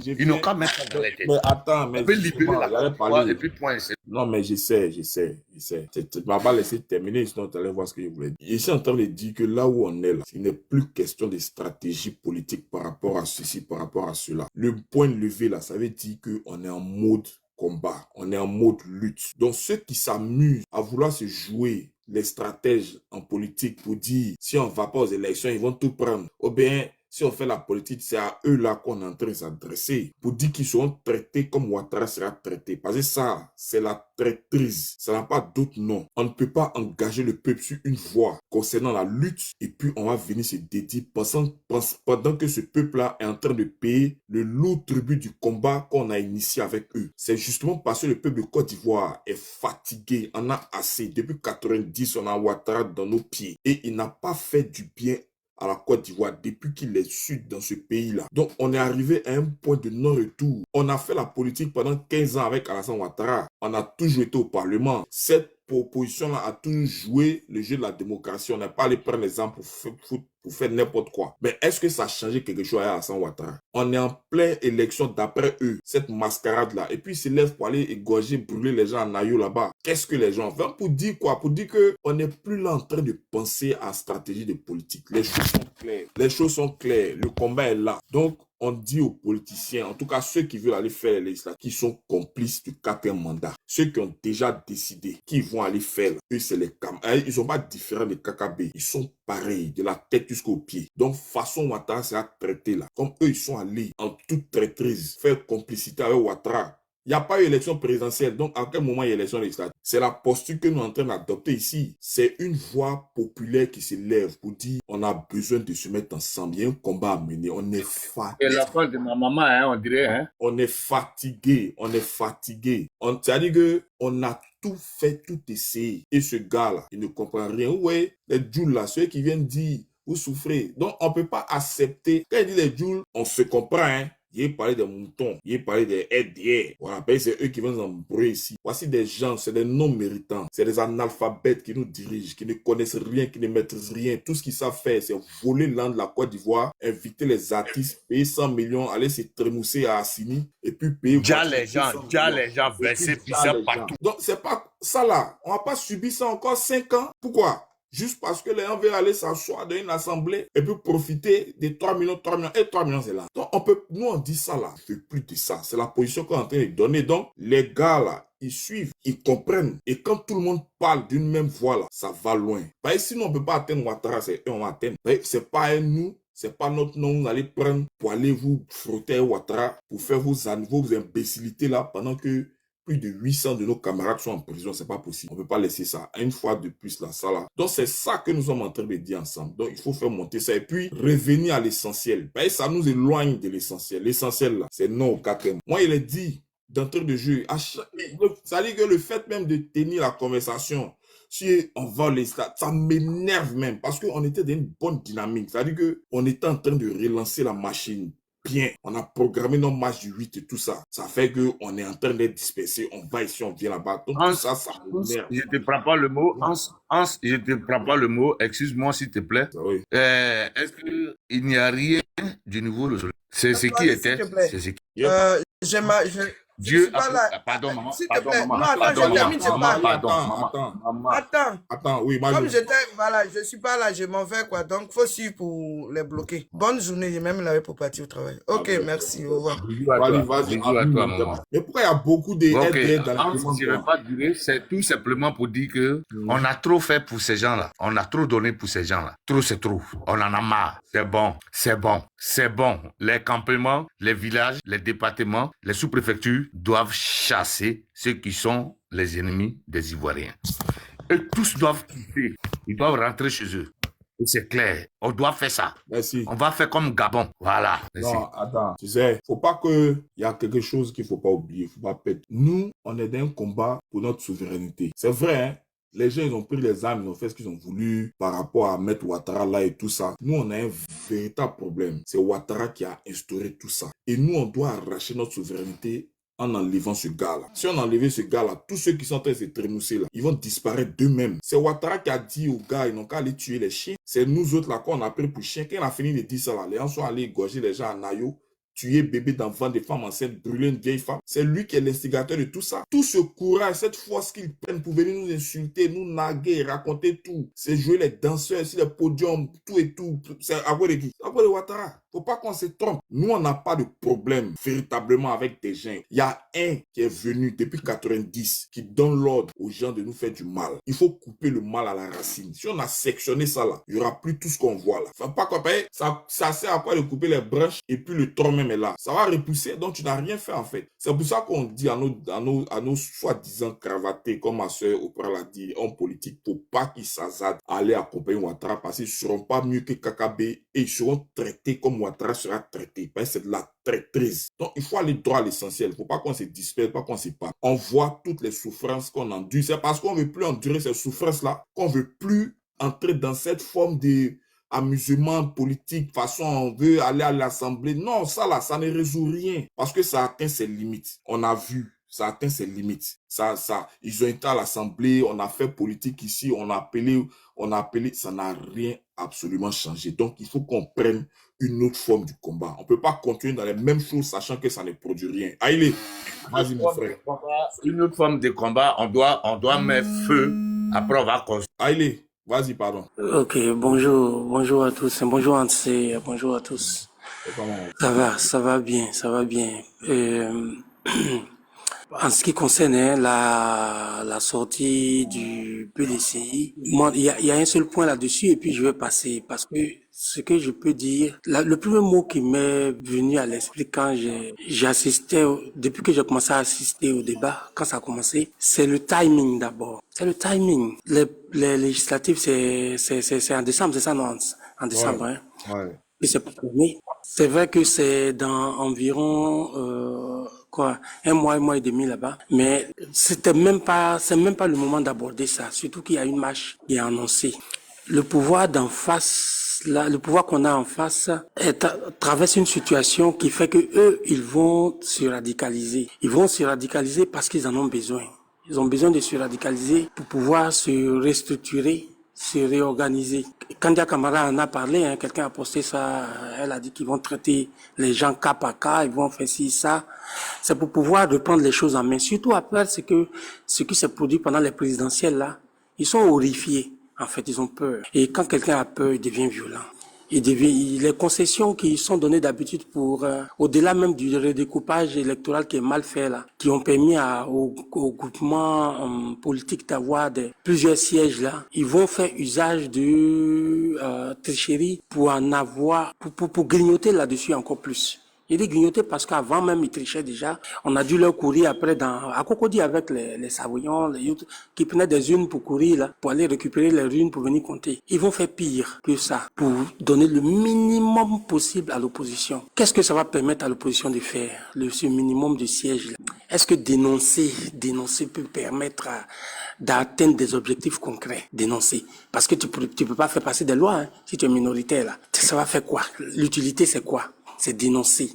Ils n'ont qu'à mettre ça dans les têtes. Mais attends, mais on peut libérer la Côte et puis point. Non, mais je sais. Tu ne m'as pas laissé terminer, sinon tu allais voir ce que je voulais dire. Je suis en train de dire que là où on est là, il n'est plus question de stratégie politique par rapport à ceci, par rapport à cela. Le point levé là, ça veut dire qu'on est en mode combat, on est en mode lutte. Donc ceux qui s'amusent à vouloir se jouer les stratèges en politique pour dire si on ne va pas aux élections, ils vont tout prendre. Ou bien, si on fait la politique, c'est à eux là qu'on est en train de s'adresser pour dire qu'ils seront traités comme Ouattara sera traité. Parce que ça, c'est la traîtrise. Ça n'a pas d'autre nom. On ne peut pas engager le peuple sur une voie concernant la lutte et puis on va venir se dédier pendant que ce peuple-là est en train de payer le lourd tribut du combat qu'on a initié avec eux. C'est justement parce que le peuple de Côte d'Ivoire est fatigué, on a assez. Depuis 90, on a Ouattara dans nos pieds et il n'a pas fait du bien à la Côte d'Ivoire depuis qu'il est sud dans ce pays-là. Donc, on est arrivé à un point de non-retour. On a fait la politique pendant 15 ans avec Alassane Ouattara. On a toujours été au Parlement. Cette opposition-là a toujours joué le jeu de la démocratie. On n'est pas allé prendre l'exemple pour faire n'importe quoi. Mais est-ce que ça a changé quelque chose à Alassane Ouattara? On est en pleine élection d'après eux, cette mascarade-là. Et puis, ils se lèvent pour aller égorger, brûler les gens en aïeux là-bas. Qu'est-ce que les gens font? Pour dire quoi? Pour dire qu'on n'est plus là en train de penser à stratégie de politique. Les choses sont claires. Les choses sont claires. Le combat est là. Donc, on dit aux politiciens, en tout cas ceux qui veulent aller faire les législatives, qui sont complices du 4e mandat, ceux qui ont déjà décidé qu'ils vont aller faire, eux c'est les camarades, ils ne sont pas différents des KKB, ils sont pareils, de la tête jusqu'aux pieds. Donc façon Ouattara sera traité là, comme eux ils sont allés en toute traîtrise, faire complicité avec Ouattara. Il n'y a pas eu élection présidentielle, donc à quel moment il y a élection législative? C'est la posture que nous sommes en train d'adopter ici. C'est une voix populaire qui se lève pour dire on a besoin de se mettre ensemble. Il y a un combat à mener, on est fatigué. C'est la fin de ma maman, hein, on dirait. Hein? On est fatigué. C'est-à-dire qu'on a tout fait, tout essayé. Et ce gars-là, il ne comprend rien. Ouais, les Jules là, ceux qui viennent dire vous souffrez. Donc on ne peut pas accepter. Quand il dit les Jules, on se comprend, hein. Il a parlé des moutons, il a parlé des aides. Voilà, c'est eux qui vont nous embrouiller ici. Voici des gens, c'est des non-méritants, c'est des analphabètes qui nous dirigent, qui ne connaissent rien, qui ne maîtrisent rien. Tout ce qu'ils savent faire, c'est voler l'an de la Côte d'Ivoire, inviter les artistes, payer 100 millions, aller se trémousser à Assini, et puis payer... Déjà les gens verser puis ça partout. Donc, c'est pas ça là. On va pas subir ça encore 5 ans. Pourquoi? Juste parce que les gens veulent aller s'asseoir dans une assemblée et puis profiter des 3 millions. Et 3 millions, c'est là. Donc, nous, on dit ça là. On ne fait plus de ça. C'est la position qu'on est en train de donner. Donc, les gars là, ils suivent, ils comprennent. Et quand tout le monde parle d'une même voix là, ça va loin. Parce que sinon, on ne peut pas atteindre Ouattara, c'est eux, on va atteindre. C'est pas à nous c'est pas notre nom, vous allez prendre pour aller vous frotter à Ouattara, pour faire vos imbécilités là, pendant que plus de 800 de nos camarades sont en prison, c'est pas possible. On peut pas laisser ça. Une fois de plus, là, ça là. Donc, c'est ça que nous sommes en train de dire ensemble. Donc, il faut faire monter ça et puis revenir à l'essentiel. Ben, ça nous éloigne de l'essentiel. L'essentiel, là, c'est non au 4e. Moi, il est dit, d'entrée de jeu, ça dit que le fait même de tenir la conversation, si on va les stades, ça m'énerve même parce qu'on était dans une bonne dynamique. Ça dit que on était en train de relancer la machine. Bien, on a programmé nos matchs du 8 et tout ça. Ça fait qu'on est en train d'être dispersé. On va ici, on vient là-bas. Donc, tout ça, ça m'énerve. Je te prends pas le mot. Hans, je te prends pas le mot. Excuse-moi, s'il te plaît. Oui. Est-ce qu'il n'y a rien du nouveau le soleil? C'est ce qui était. C'est ce qui... Dieu a... Pardon, maman. Pardon, maman. Non, attends, je termine, je parle. Attends, oui, comme j'étais, voilà, je suis pas là, je m'en vais, quoi. Donc, faut suivre pour les bloquer. Bonne journée, j'ai même lavé pour partir au travail. Ok, merci, au revoir. Vas-y, maman. Mais pourquoi il y a beaucoup de aides dans la commande? Je ne vais pas durer, c'est tout simplement pour dire que on a trop fait pour ces gens-là. On a trop donné pour ces gens-là. Trop, c'est trop. On en a marre. C'est bon, c'est bon, c'est bon. Les campements, les villages, les départements, les sous-préfectures doivent chasser ceux qui sont les ennemis des Ivoiriens. Et tous doivent quitter. Ils doivent rentrer chez eux. Et c'est clair. On doit faire ça. Merci. On va faire comme Gabon. Voilà. Merci. Non, attends. Tu sais, faut pas que il y a quelque chose qu'il faut pas oublier. Faut pas perdre. Nous, on est dans un combat pour notre souveraineté. C'est vrai, hein? Les gens, ils ont pris les armes, ils ont fait ce qu'ils ont voulu par rapport à mettre Ouattara là et tout ça. Nous, on a un véritable problème. C'est Ouattara qui a instauré tout ça. Et nous, on doit arracher notre souveraineté en enlevant ce gars-là. Si on enlevait ce gars-là, tous ceux qui sont en train de se trémousser là, ils vont disparaître d'eux-mêmes. C'est Ouattara qui a dit aux gars, ils n'ont qu'à aller tuer les chiens. C'est nous autres là qu'on a pris pour chiens. Quand on a fini de dire ça là, les gens sont allés égorger les gens à Nayo, tuer bébé d'enfants, des femmes enceintes, brûler une vieille femme. C'est lui qui est l'instigateur de tout ça. Tout ce courage, cette force qu'ils prennent pour venir nous insulter, nous narguer, raconter tout. C'est jouer les danseurs sur les podiums, tout et tout. C'est à quoi de qui? C'est à quoi de Ouattara. Faut pas qu'on se trompe. Nous, on n'a pas de problème véritablement avec des gens. Il y a un qui est venu depuis 90 qui donne l'ordre aux gens de nous faire du mal. Il faut couper le mal à la racine. Si on a sectionné ça là, il y aura plus tout ce qu'on voit là. Faut pas qu'on paye. Ça sert à quoi de couper les branches et puis le tronc même est là. Ça va repousser, donc tu n'as rien fait en fait. C'est pour ça qu'on dit à nos soi-disant cravatés, comme ma soeur Oprah l'a dit, hommes politiques, faut pas qu'ils s'azadent à aller accompagner Ouattara parce qu'ils seront pas mieux que KKB et ils seront traités comme Ouattara sera traité. Parce que c'est de la traîtrise. Donc il faut aller droit à l'essentiel. Il faut pas qu'on se disperse, pas qu'on se parle. On voit toutes les souffrances qu'on endure. C'est parce qu'on veut plus endurer ces souffrances-là qu'on veut plus entrer dans cette forme de amusement politique, façon on veut aller à l'Assemblée. Non, ça là, ça ne résout rien. Parce que ça atteint ses limites. On a vu, ça atteint ses limites. Ils ont été à l'Assemblée, on a fait politique ici, on a appelé, ça n'a rien absolument changé. Donc, il faut qu'on prenne une autre forme du combat. On ne peut pas continuer dans les mêmes choses, sachant que ça ne produit rien. Aïlé, vas-y mon frère. Une autre forme de combat, on doit mettre feu, après on va construire. Aïlé. Vas-y, pardon. Ok, bonjour à tous. Bonjour Ansé, bonjour à tous. Ça va bien. En ce qui concerne la sortie du PDCI, moi, il y a un seul point là-dessus et puis je vais passer parce que ce que je peux dire, le premier mot qui m'est venu à l'esprit quand j'assistais, depuis que j'ai commencé à assister au débat, quand ça a commencé, c'est le timing d'abord. C'est le timing. Les législatives, c'est en décembre, c'est ça, non? En décembre, ouais. Hein. Ouais. Et c'est pour premier. C'est vrai que c'est dans environ, un mois et demi là-bas. Mais c'est même pas le moment d'aborder ça. Surtout qu'il y a une marche qui est annoncée. Le pouvoir d'en face, le pouvoir qu'on a en face traverse une situation qui fait que eux, ils vont se radicaliser. Ils vont se radicaliser parce qu'ils en ont besoin. Ils ont besoin de se radicaliser pour pouvoir se restructurer, se réorganiser. Kandia Camara en a parlé, hein, quelqu'un a posté ça, elle a dit qu'ils vont traiter les gens cas par cas, ils vont faire ci, ça. C'est pour pouvoir reprendre les choses en main. Surtout après ce qui s'est produit pendant les présidentielles là, ils sont horrifiés. En fait, ils ont peur. Et quand quelqu'un a peur, il devient violent. Les concessions qui sont données d'habitude pour, au-delà même du redécoupage électoral qui est mal fait là, qui ont permis au groupement politique d'avoir plusieurs sièges là, ils vont faire usage de tricherie pour en avoir, pour grignoter là-dessus encore plus. Il dit grignoter parce qu'avant même ils trichaient déjà. On a dû leur courir après à Cocody avec les Savoyons, les youths, qui prenaient des urnes pour courir là, pour aller récupérer les urnes pour venir compter. Ils vont faire pire que ça pour donner le minimum possible à l'opposition. Qu'est-ce que ça va permettre à l'opposition de faire, ce minimum de sièges là? Est-ce que dénoncer peut permettre d'atteindre des objectifs concrets? Dénoncer. Parce que tu peux pas faire passer des lois, hein, si tu es minoritaire là. Ça va faire quoi? L'utilité c'est quoi? C'est dénoncer.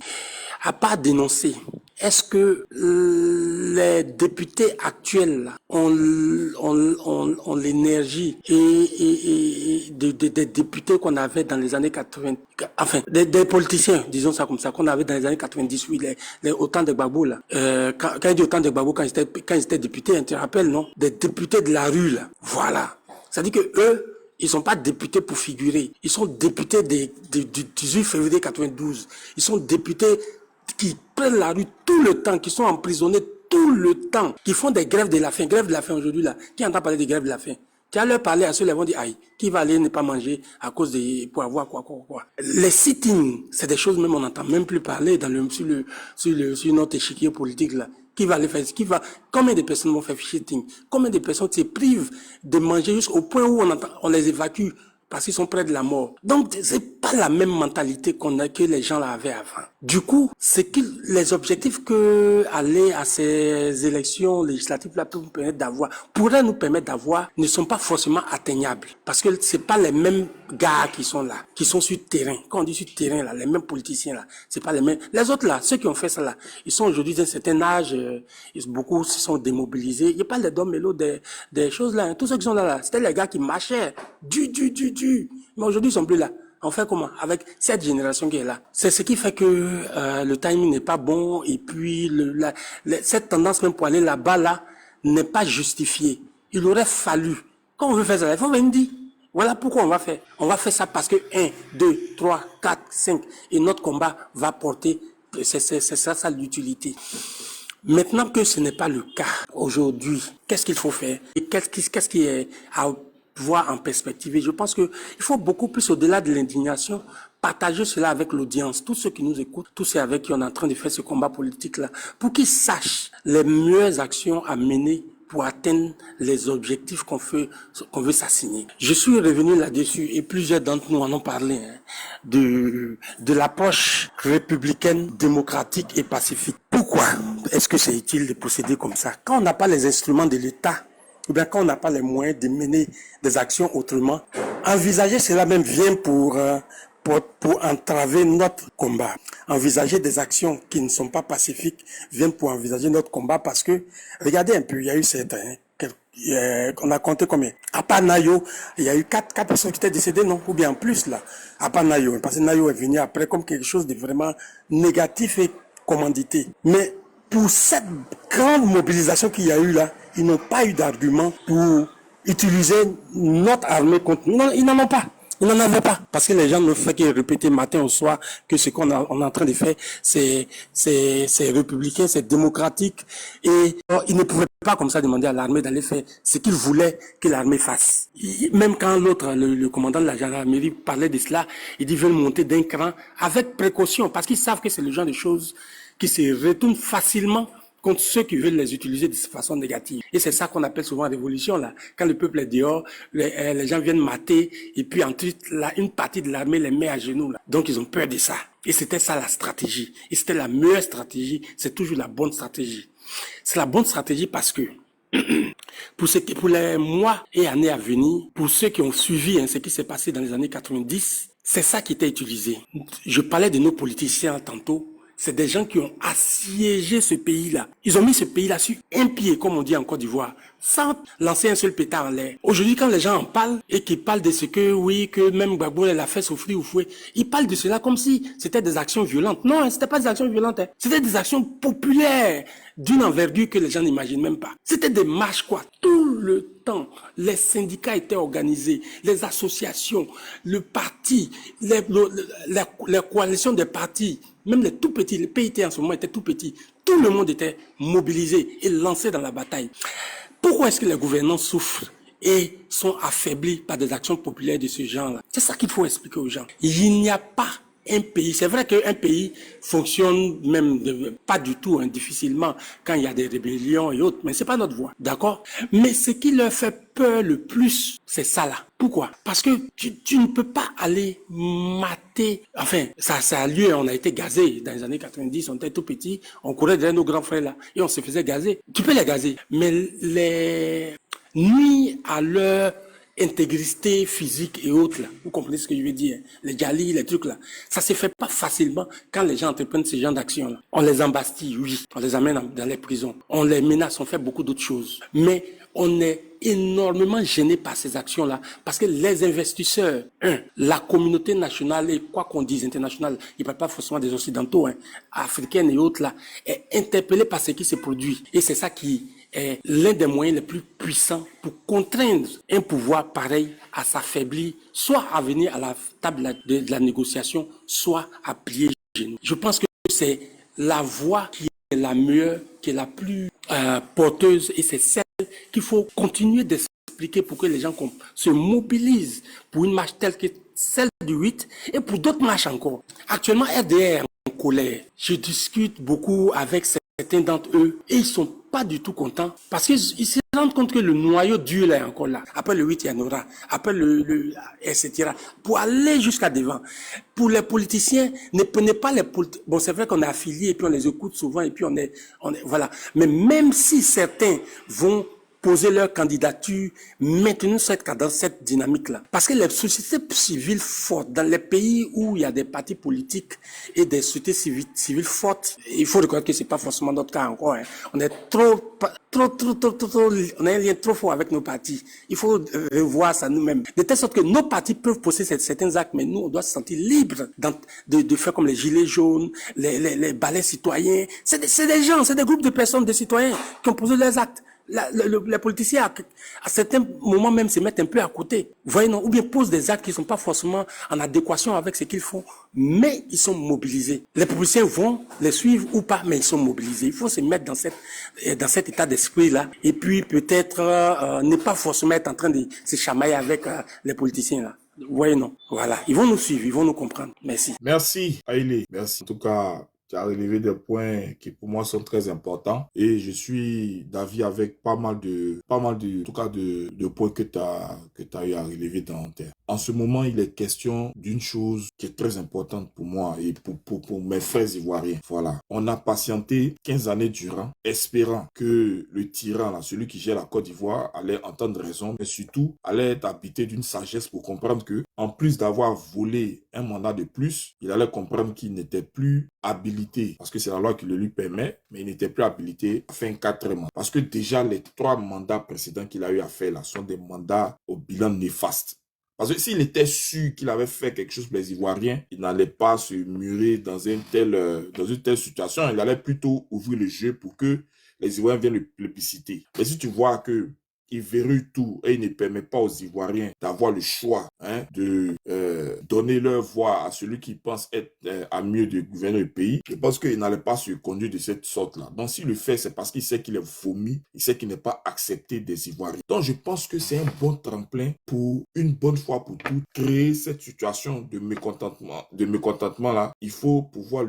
À part dénoncer, est-ce que les députés actuels ont l'énergie et des députés qu'on avait dans les années 80, enfin des politiciens, disons ça comme ça, qu'on avait dans les années 90, oui, autant de Gbagbo là. Quand il dit autant de Gbagbo quand ils étaient députés, tu te rappelles, non? Des députés de la rue là. Voilà. Ça dit que eux, ils sont pas députés pour figurer. Ils sont députés du 18 février 92. Ils sont députés qui prennent la rue tout le temps, qui sont emprisonnés tout le temps, qui font des grèves de la faim. Grève de la faim aujourd'hui là. Qui entend parler des grèves de la faim? Tu as leur parler à ceux-là, ils vont dire, aïe, qui va aller ne pas manger à cause pour avoir quoi. Les sit-ins, c'est des choses même on n'entend même plus parler sur notre échiquier politique là. Qui va les faire? Combien de personnes vont faire sitting? Combien de personnes se privent de manger jusqu'au point où on les évacue parce qu'ils sont près de la mort? Donc, c'est pas la même mentalité que les gens là avaient avant. Du coup, c'est que les objectifs que aller à ces élections législatives là pourraient nous permettre d'avoir, ne sont pas forcément atteignables. Parce que c'est pas les mêmes gars qui sont là, qui sont sur terrain. Quand on dit sur terrain là, les mêmes politiciens là, c'est pas les mêmes. Les autres là, ceux qui ont fait ça là, ils sont aujourd'hui d'un certain âge, beaucoup se sont démobilisés. Il n'y a pas les domélos des choses là, hein. Tous ceux qui sont là, c'était les gars qui marchaient, mais aujourd'hui ils sont plus là. On fait comment? Avec cette génération qui est là. C'est ce qui fait que le timing n'est pas bon et puis cette tendance même pour aller là-bas là n'est pas justifiée. Il aurait fallu, quand on veut faire ça, il faut venir dire, voilà pourquoi on va faire. On va faire ça parce que 1, 2, 3, 4, 5 et notre combat va porter, c'est ça l'utilité. Maintenant que ce n'est pas le cas aujourd'hui, qu'est-ce qu'il faut faire? Et qu'est-ce qui est à voir en perspective? Et je pense que il faut beaucoup plus au-delà de l'indignation, partager cela avec l'audience, tous ceux qui nous écoutent, tous ceux avec qui on est en train de faire ce combat politique-là, pour qu'ils sachent les meilleures actions à mener pour atteindre les objectifs qu'on veut s'assigner. Je suis revenu là-dessus et plusieurs d'entre nous en ont parlé, hein, de l'approche républicaine, démocratique et pacifique. Pourquoi est-ce que c'est utile de procéder comme ça? Quand on n'a pas les instruments de l'État, ou bien quand on n'a pas les moyens de mener des actions autrement, envisager cela même vient pour entraver notre combat. Envisager des actions qui ne sont pas pacifiques vient pour envisager notre combat parce que, regardez un peu, il y a eu on a compté combien? À part Nayo, il y a eu 4 personnes qui étaient décédées, non? Ou bien plus là. À part Nayo, parce que Nayo est venu après comme quelque chose de vraiment négatif et commandité. Mais pour cette grande mobilisation qu'il y a eu là, ils n'ont pas eu d'argument pour utiliser notre armée contre nous. Non, ils n'en ont pas. Ils n'en avaient pas. Parce que les gens ne font que répéter matin au soir que ce qu'on est en train de faire, c'est républicain, c'est démocratique. Et ils ne pouvaient pas comme ça demander à l'armée d'aller faire ce qu'ils voulaient que l'armée fasse. Même quand l'autre, le commandant de la gendarmerie parlait de cela, il dit qu'ils veulent monter d'un cran avec précaution parce qu'ils savent que c'est le genre de choses qui se retournent facilement contre ceux qui veulent les utiliser de façon négative. Et c'est ça qu'on appelle souvent révolution, là. Quand le peuple est dehors, les gens viennent mater, et puis ensuite, une partie de l'armée les met à genoux, là. Donc, ils ont peur de ça. Et c'était ça la stratégie. Et c'était la meilleure stratégie. C'est toujours la bonne stratégie. C'est la bonne stratégie parce que, pour les mois et années à venir, pour ceux qui ont suivi, ce qui s'est passé dans les années 90, c'est ça qui était utilisé. Je parlais de nos politiciens tantôt. C'est des gens qui ont assiégé ce pays-là. Ils ont mis ce pays-là sur un pied, comme on dit en Côte d'Ivoire, sans lancer un seul pétard en l'air. Aujourd'hui, quand les gens en parlent et qu'ils parlent de ce que, oui, que même Gbagbo l'a fait souffrir ou fouet, ils parlent de cela comme si c'était des actions violentes. Non, c'était pas des actions violentes, hein. C'était des actions populaires d'une envergure que les gens n'imaginent même pas. C'était des marches, quoi. Tout le temps, les syndicats étaient organisés, les associations, le parti, les coalitions des partis, même les tout petits, les PIT en ce moment étaient tout petits. Tout le monde était mobilisé et lancé dans la bataille. Pourquoi est-ce que les gouvernants souffrent et sont affaiblis par des actions populaires de ce genre-là? C'est ça qu'il faut expliquer aux gens. Il n'y a pas un pays, c'est vrai qu'un pays fonctionne même pas du tout, difficilement, quand il y a des rébellions et autres, mais c'est pas notre voie, d'accord? Mais ce qui leur fait peur le plus, c'est ça là. Pourquoi? Parce que tu ne peux pas aller mater, enfin, ça a lieu, on a été gazé dans les années 90, on était tout petits, on courait derrière nos grands frères là, et on se faisait gazer. Tu peux les gazer, mais les nuit à leur intégrité physique et autres, là. Vous comprenez ce que je veux dire? Les djalis, les trucs là. Ça se fait pas facilement quand les gens entreprennent ce genre d'action là. On les embastille, oui. On les amène dans les prisons. On les menace, on fait beaucoup d'autres choses. Mais on est énormément gêné par ces actions-là parce que les investisseurs, la communauté nationale et quoi qu'on dise internationale, il ne parle pas forcément des occidentaux, africaines et autres là, est interpellé par ce qui se produit. Et c'est ça qui est l'un des moyens les plus puissants pour contraindre un pouvoir pareil à s'affaiblir, soit à venir à la table de la négociation, soit à plier genoux. Je pense que c'est la voie qui est la meilleure, qui est la plus porteuse, et c'est celle qu'il faut continuer d'expliquer pour que les gens se mobilisent pour une marche telle que celle du 8 et pour d'autres marches encore. Actuellement, RDR est en colère. Je discute beaucoup avec certains d'entre eux et ils sont pas du tout contents parce qu'ils se rendent compte que le noyau dur là est encore là. Après le 8, il y en aura. Après etc. Pour aller jusqu'à devant. Pour les politiciens, ne prenez pas les politiciens. Bon, c'est vrai qu'on est affiliés et puis on les écoute souvent et puis on est voilà. Mais même si certains vont poser leur candidature, maintenir cette cadence, cette dynamique-là. Parce que les sociétés civiles fortes, dans les pays où il y a des partis politiques et des sociétés civiles fortes, il faut reconnaître que c'est pas forcément notre cas encore. On est on a un lien trop fort avec nos partis. Il faut revoir ça nous-mêmes. De telle sorte que nos partis peuvent posséder certains actes, mais nous, on doit se sentir libre de faire comme les gilets jaunes, les balais citoyens. C'est des gens, c'est des groupes de personnes, de citoyens qui ont posé leurs actes. Les politiciens, à certains moments même, se mettent un peu à côté. Vous voyez, non? Ou bien posent des actes qui ne sont pas forcément en adéquation avec ce qu'ils font. Mais ils sont mobilisés. Les politiciens vont les suivre ou pas, mais ils sont mobilisés. Il faut se mettre dans cet état d'esprit-là. Et puis, peut-être, ne pas forcément être en train de se chamailler avec les politiciens, là. Vous voyez, non? Voilà. Ils vont nous suivre, ils vont nous comprendre. Merci. Merci, Haïlé. Merci. En tout cas, tu as relevé des points qui pour moi sont très importants et je suis d'avis avec pas mal de en tout cas de points que tu as eu à relever dans terre. En ce moment, il est question d'une chose qui est très importante pour moi et pour mes frères ivoiriens. Voilà. On a patienté 15 années durant, espérant que le tyran, là, celui qui gère la Côte d'Ivoire, allait entendre raison, mais surtout allait être habité d'une sagesse pour comprendre que, en plus d'avoir volé un mandat de plus, il allait comprendre qu'il n'était plus habilité, parce que c'est la loi qui le lui permet, mais il n'était plus habilité à faire 4 mandats. Parce que déjà, les 3 mandats précédents qu'il a eu à faire là sont des mandats au bilan néfaste. Parce que s'il était sûr qu'il avait fait quelque chose pour les Ivoiriens, il n'allait pas se murer dans une telle situation. Il allait plutôt ouvrir le jeu pour que les Ivoiriens viennent le plébisciter. Mais si tu vois que il verrouille tout et il ne permet pas aux Ivoiriens d'avoir le choix de donner leur voix à celui qui pense être à mieux de gouverner le pays. Je pense qu'il n'allait pas se conduire de cette sorte-là. Donc s'il le fait, c'est parce qu'il sait qu'il est vomi, il sait qu'il n'est pas accepté des Ivoiriens. Donc je pense que c'est un bon tremplin pour une bonne fois pour toutes créer cette situation de mécontentement là. Il faut pouvoir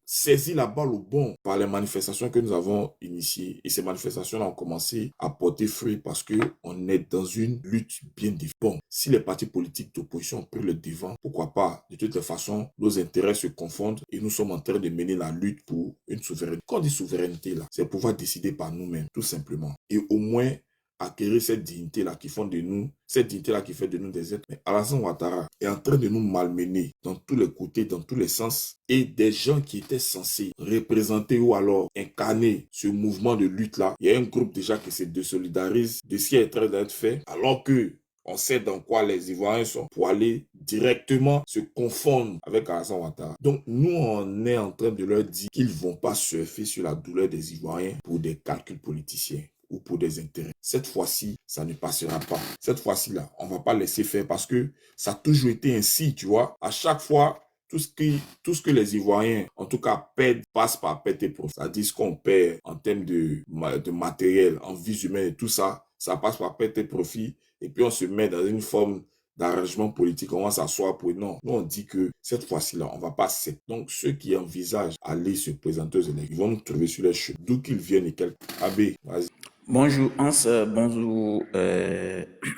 saisir la balle au bon par les manifestations que nous avons initiées. Et ces manifestations-là ont commencé à porter fruit parce qu'on est dans une lutte bien différente. Bon, si les partis politiques d'opposition ont pris le devant, pourquoi pas? De toute façon, nos intérêts se confondent et nous sommes en train de mener la lutte pour une souveraineté. Quand on dit souveraineté, là, c'est pouvoir décider par nous-mêmes, tout simplement. Et au moins, acquérir cette dignité-là qui fait de nous des êtres. Mais Alassane Ouattara est en train de nous malmener dans tous les côtés, dans tous les sens. Et des gens qui étaient censés représenter ou alors incarner ce mouvement de lutte-là, il y a un groupe déjà qui se désolidarise de ce qui est en train d'être fait, alors que on sait dans quoi les Ivoiriens sont pour aller directement se confondre avec Alassane Ouattara. Donc, nous, on est en train de leur dire qu'ils ne vont pas surfer sur la douleur des Ivoiriens pour des calculs politiciens ou pour des intérêts. Cette fois-ci, ça ne passera pas. Cette fois-ci-là, on ne va pas laisser faire parce que ça a toujours été ainsi, tu vois. À chaque fois, tout ce que les Ivoiriens, en tout cas, perdent, passe par perte et profit. C'est-à-dire ce qu'on perd en termes de matériel, en vies humaines et tout ça, ça passe par perte et profit. Et puis, on se met dans une forme d'arrangement politique, on va s'asseoir pour... Non, nous on dit que cette fois-ci-là, on va pas accepter. Donc, ceux qui envisagent aller se présenter aux élections, ils vont nous trouver sur les chemins, d'où qu'ils viennent et quel... Abbé, vas-y. Bonjour Hans, bonjour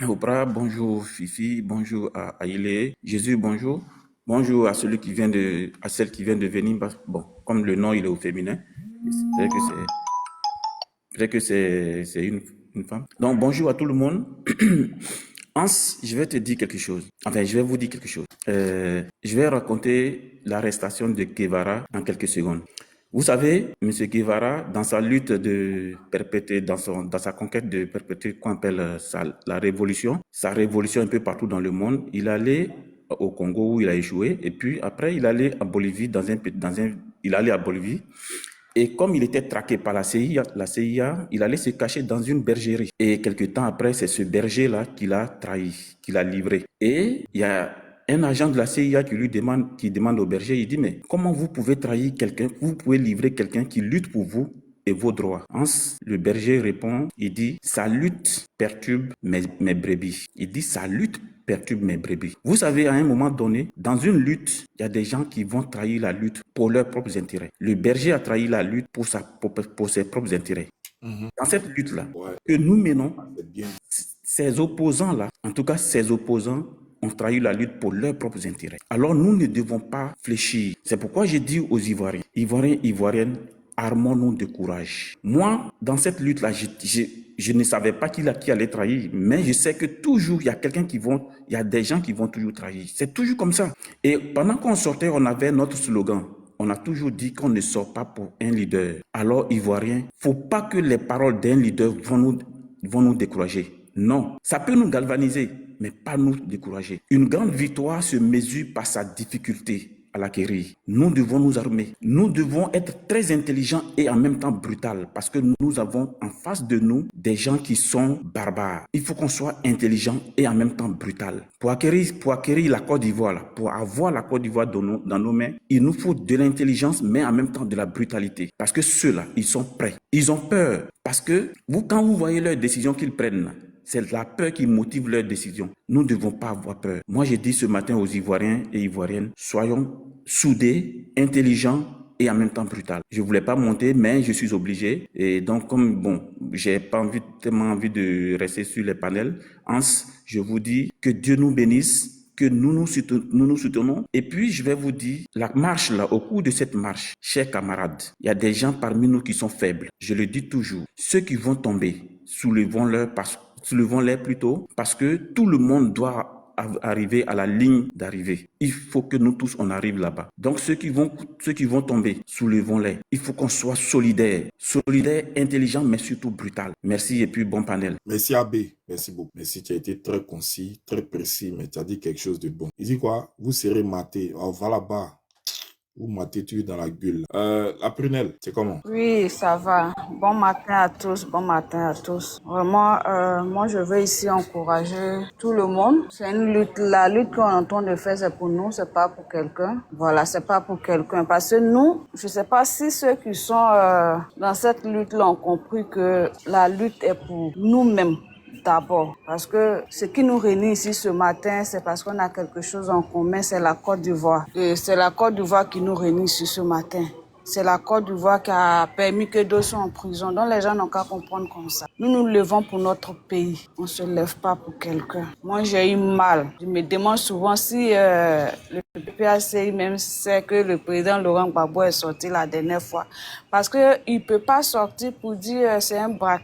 Oprah, bonjour Fifi, bonjour à Aïlé, Jésus, bonjour. Bonjour à celle qui vient de venir. Bon, comme le nom il est au féminin, peut-être que c'est une femme. Donc bonjour à tout le monde. Hans, je vais te dire quelque chose. Enfin, je vais vous dire quelque chose. Je vais raconter l'arrestation de Guevara en quelques secondes. Vous savez, M. Guevara, dans sa lutte de perpétuer, dans sa conquête de perpétuer qu'on appelle la révolution, sa révolution un peu partout dans le monde, il allait au Congo où il a échoué, et puis après il allait à Bolivie il allait à Bolivie. Et comme il était traqué par la CIA, il allait se cacher dans une bergerie. Et quelque temps après, c'est ce berger-là qui l'a trahi, qui l'a livré. Et il y a un agent de la CIA qui demande au berger, il dit, mais comment vous pouvez trahir quelqu'un, vous pouvez livrer quelqu'un qui lutte pour vous et vos droits? Le berger répond, il dit, sa lutte perturbe mes brebis. Il dit, sa lutte perturbe mes brebis. Vous savez, à un moment donné, dans une lutte, il y a des gens qui vont trahir la lutte pour leurs propres intérêts. Le berger a trahi la lutte pour ses propres intérêts. Dans cette lutte-là, que nous menons, ces opposants-là, en tout cas ces opposants, ont trahi la lutte pour leurs propres intérêts. Alors nous ne devons pas fléchir. C'est pourquoi j'ai dit aux Ivoiriens, Ivoiriennes, armons-nous de courage. Moi, dans cette lutte-là, je ne savais pas qui allait trahir, mais je sais que toujours, il y a des gens qui vont toujours trahir. C'est toujours comme ça. Et pendant qu'on sortait, on avait notre slogan. On a toujours dit qu'on ne sort pas pour un leader. Alors, Ivoiriens, faut pas que les paroles d'un leader vont nous décourager. Non, ça peut nous galvaniser, mais pas nous décourager. Une grande victoire se mesure par sa difficulté à l'acquérir. Nous devons nous armer. Nous devons être très intelligents et en même temps brutaux parce que nous avons en face de nous des gens qui sont barbares. Il faut qu'on soit intelligent et en même temps brutal. Pour acquérir la Côte d'Ivoire, pour avoir la Côte d'Ivoire dans nos mains, il nous faut de l'intelligence mais en même temps de la brutalité. Parce que ceux-là, ils sont prêts. Ils ont peur. Parce que quand vous voyez leurs décisions qu'ils prennent, c'est la peur qui motive leurs décisions. Nous ne devons pas avoir peur. Moi, j'ai dit ce matin aux Ivoiriens et Ivoiriennes, soyons soudés, intelligents et en même temps brutaux. Je voulais pas monter, mais je suis obligé. Et donc, j'ai pas tellement envie de rester sur les panels. Hans, je vous dis que Dieu nous bénisse, que nous nous soutenons. Et puis, je vais vous dire, la marche là, au cours de cette marche, chers camarades, il y a des gens parmi nous qui sont faibles. Je le dis toujours. Ceux qui vont tomber, soulevons-les plutôt, parce que tout le monde doit arriver à la ligne d'arrivée. Il faut que nous tous, on arrive là-bas. Donc, ceux qui vont tomber, soulevons-les. Il faut qu'on soit solidaires, intelligents, mais surtout brutal. Merci et puis bon panel. Merci Abbé, merci beaucoup. Merci, tu as été très concis, très précis, mais tu as dit quelque chose de bon. Il dit quoi? Vous serez maté. On va là-bas. Vous matez tu dans la gueule. La prunelle, c'est comment? Oui, ça va. Bon matin à tous, bon matin à tous. Vraiment, moi je veux ici encourager tout le monde. C'est une lutte. La lutte qu'on entend de faire, c'est pour nous, c'est pas pour quelqu'un. Voilà, c'est pas pour quelqu'un. Parce que nous, je sais pas si ceux qui sont dans cette lutte-là ont compris que la lutte est pour nous-mêmes. D'abord, parce que ce qui nous réunit ici ce matin, c'est parce qu'on a quelque chose en commun, c'est la Côte d'Ivoire. Et c'est la Côte d'Ivoire qui nous réunit ici ce matin. C'est la Côte d'Ivoire qui a permis que d'autres soient en prison. Donc les gens n'ont qu'à comprendre comme ça. Nous nous levons pour notre pays. On ne se lève pas pour quelqu'un. Moi, j'ai eu mal. Je me demande souvent si le PPACI même sait que le président Laurent Gbagbo est sorti la dernière fois. Parce qu'il ne peut pas sortir pour dire c'est un braquage.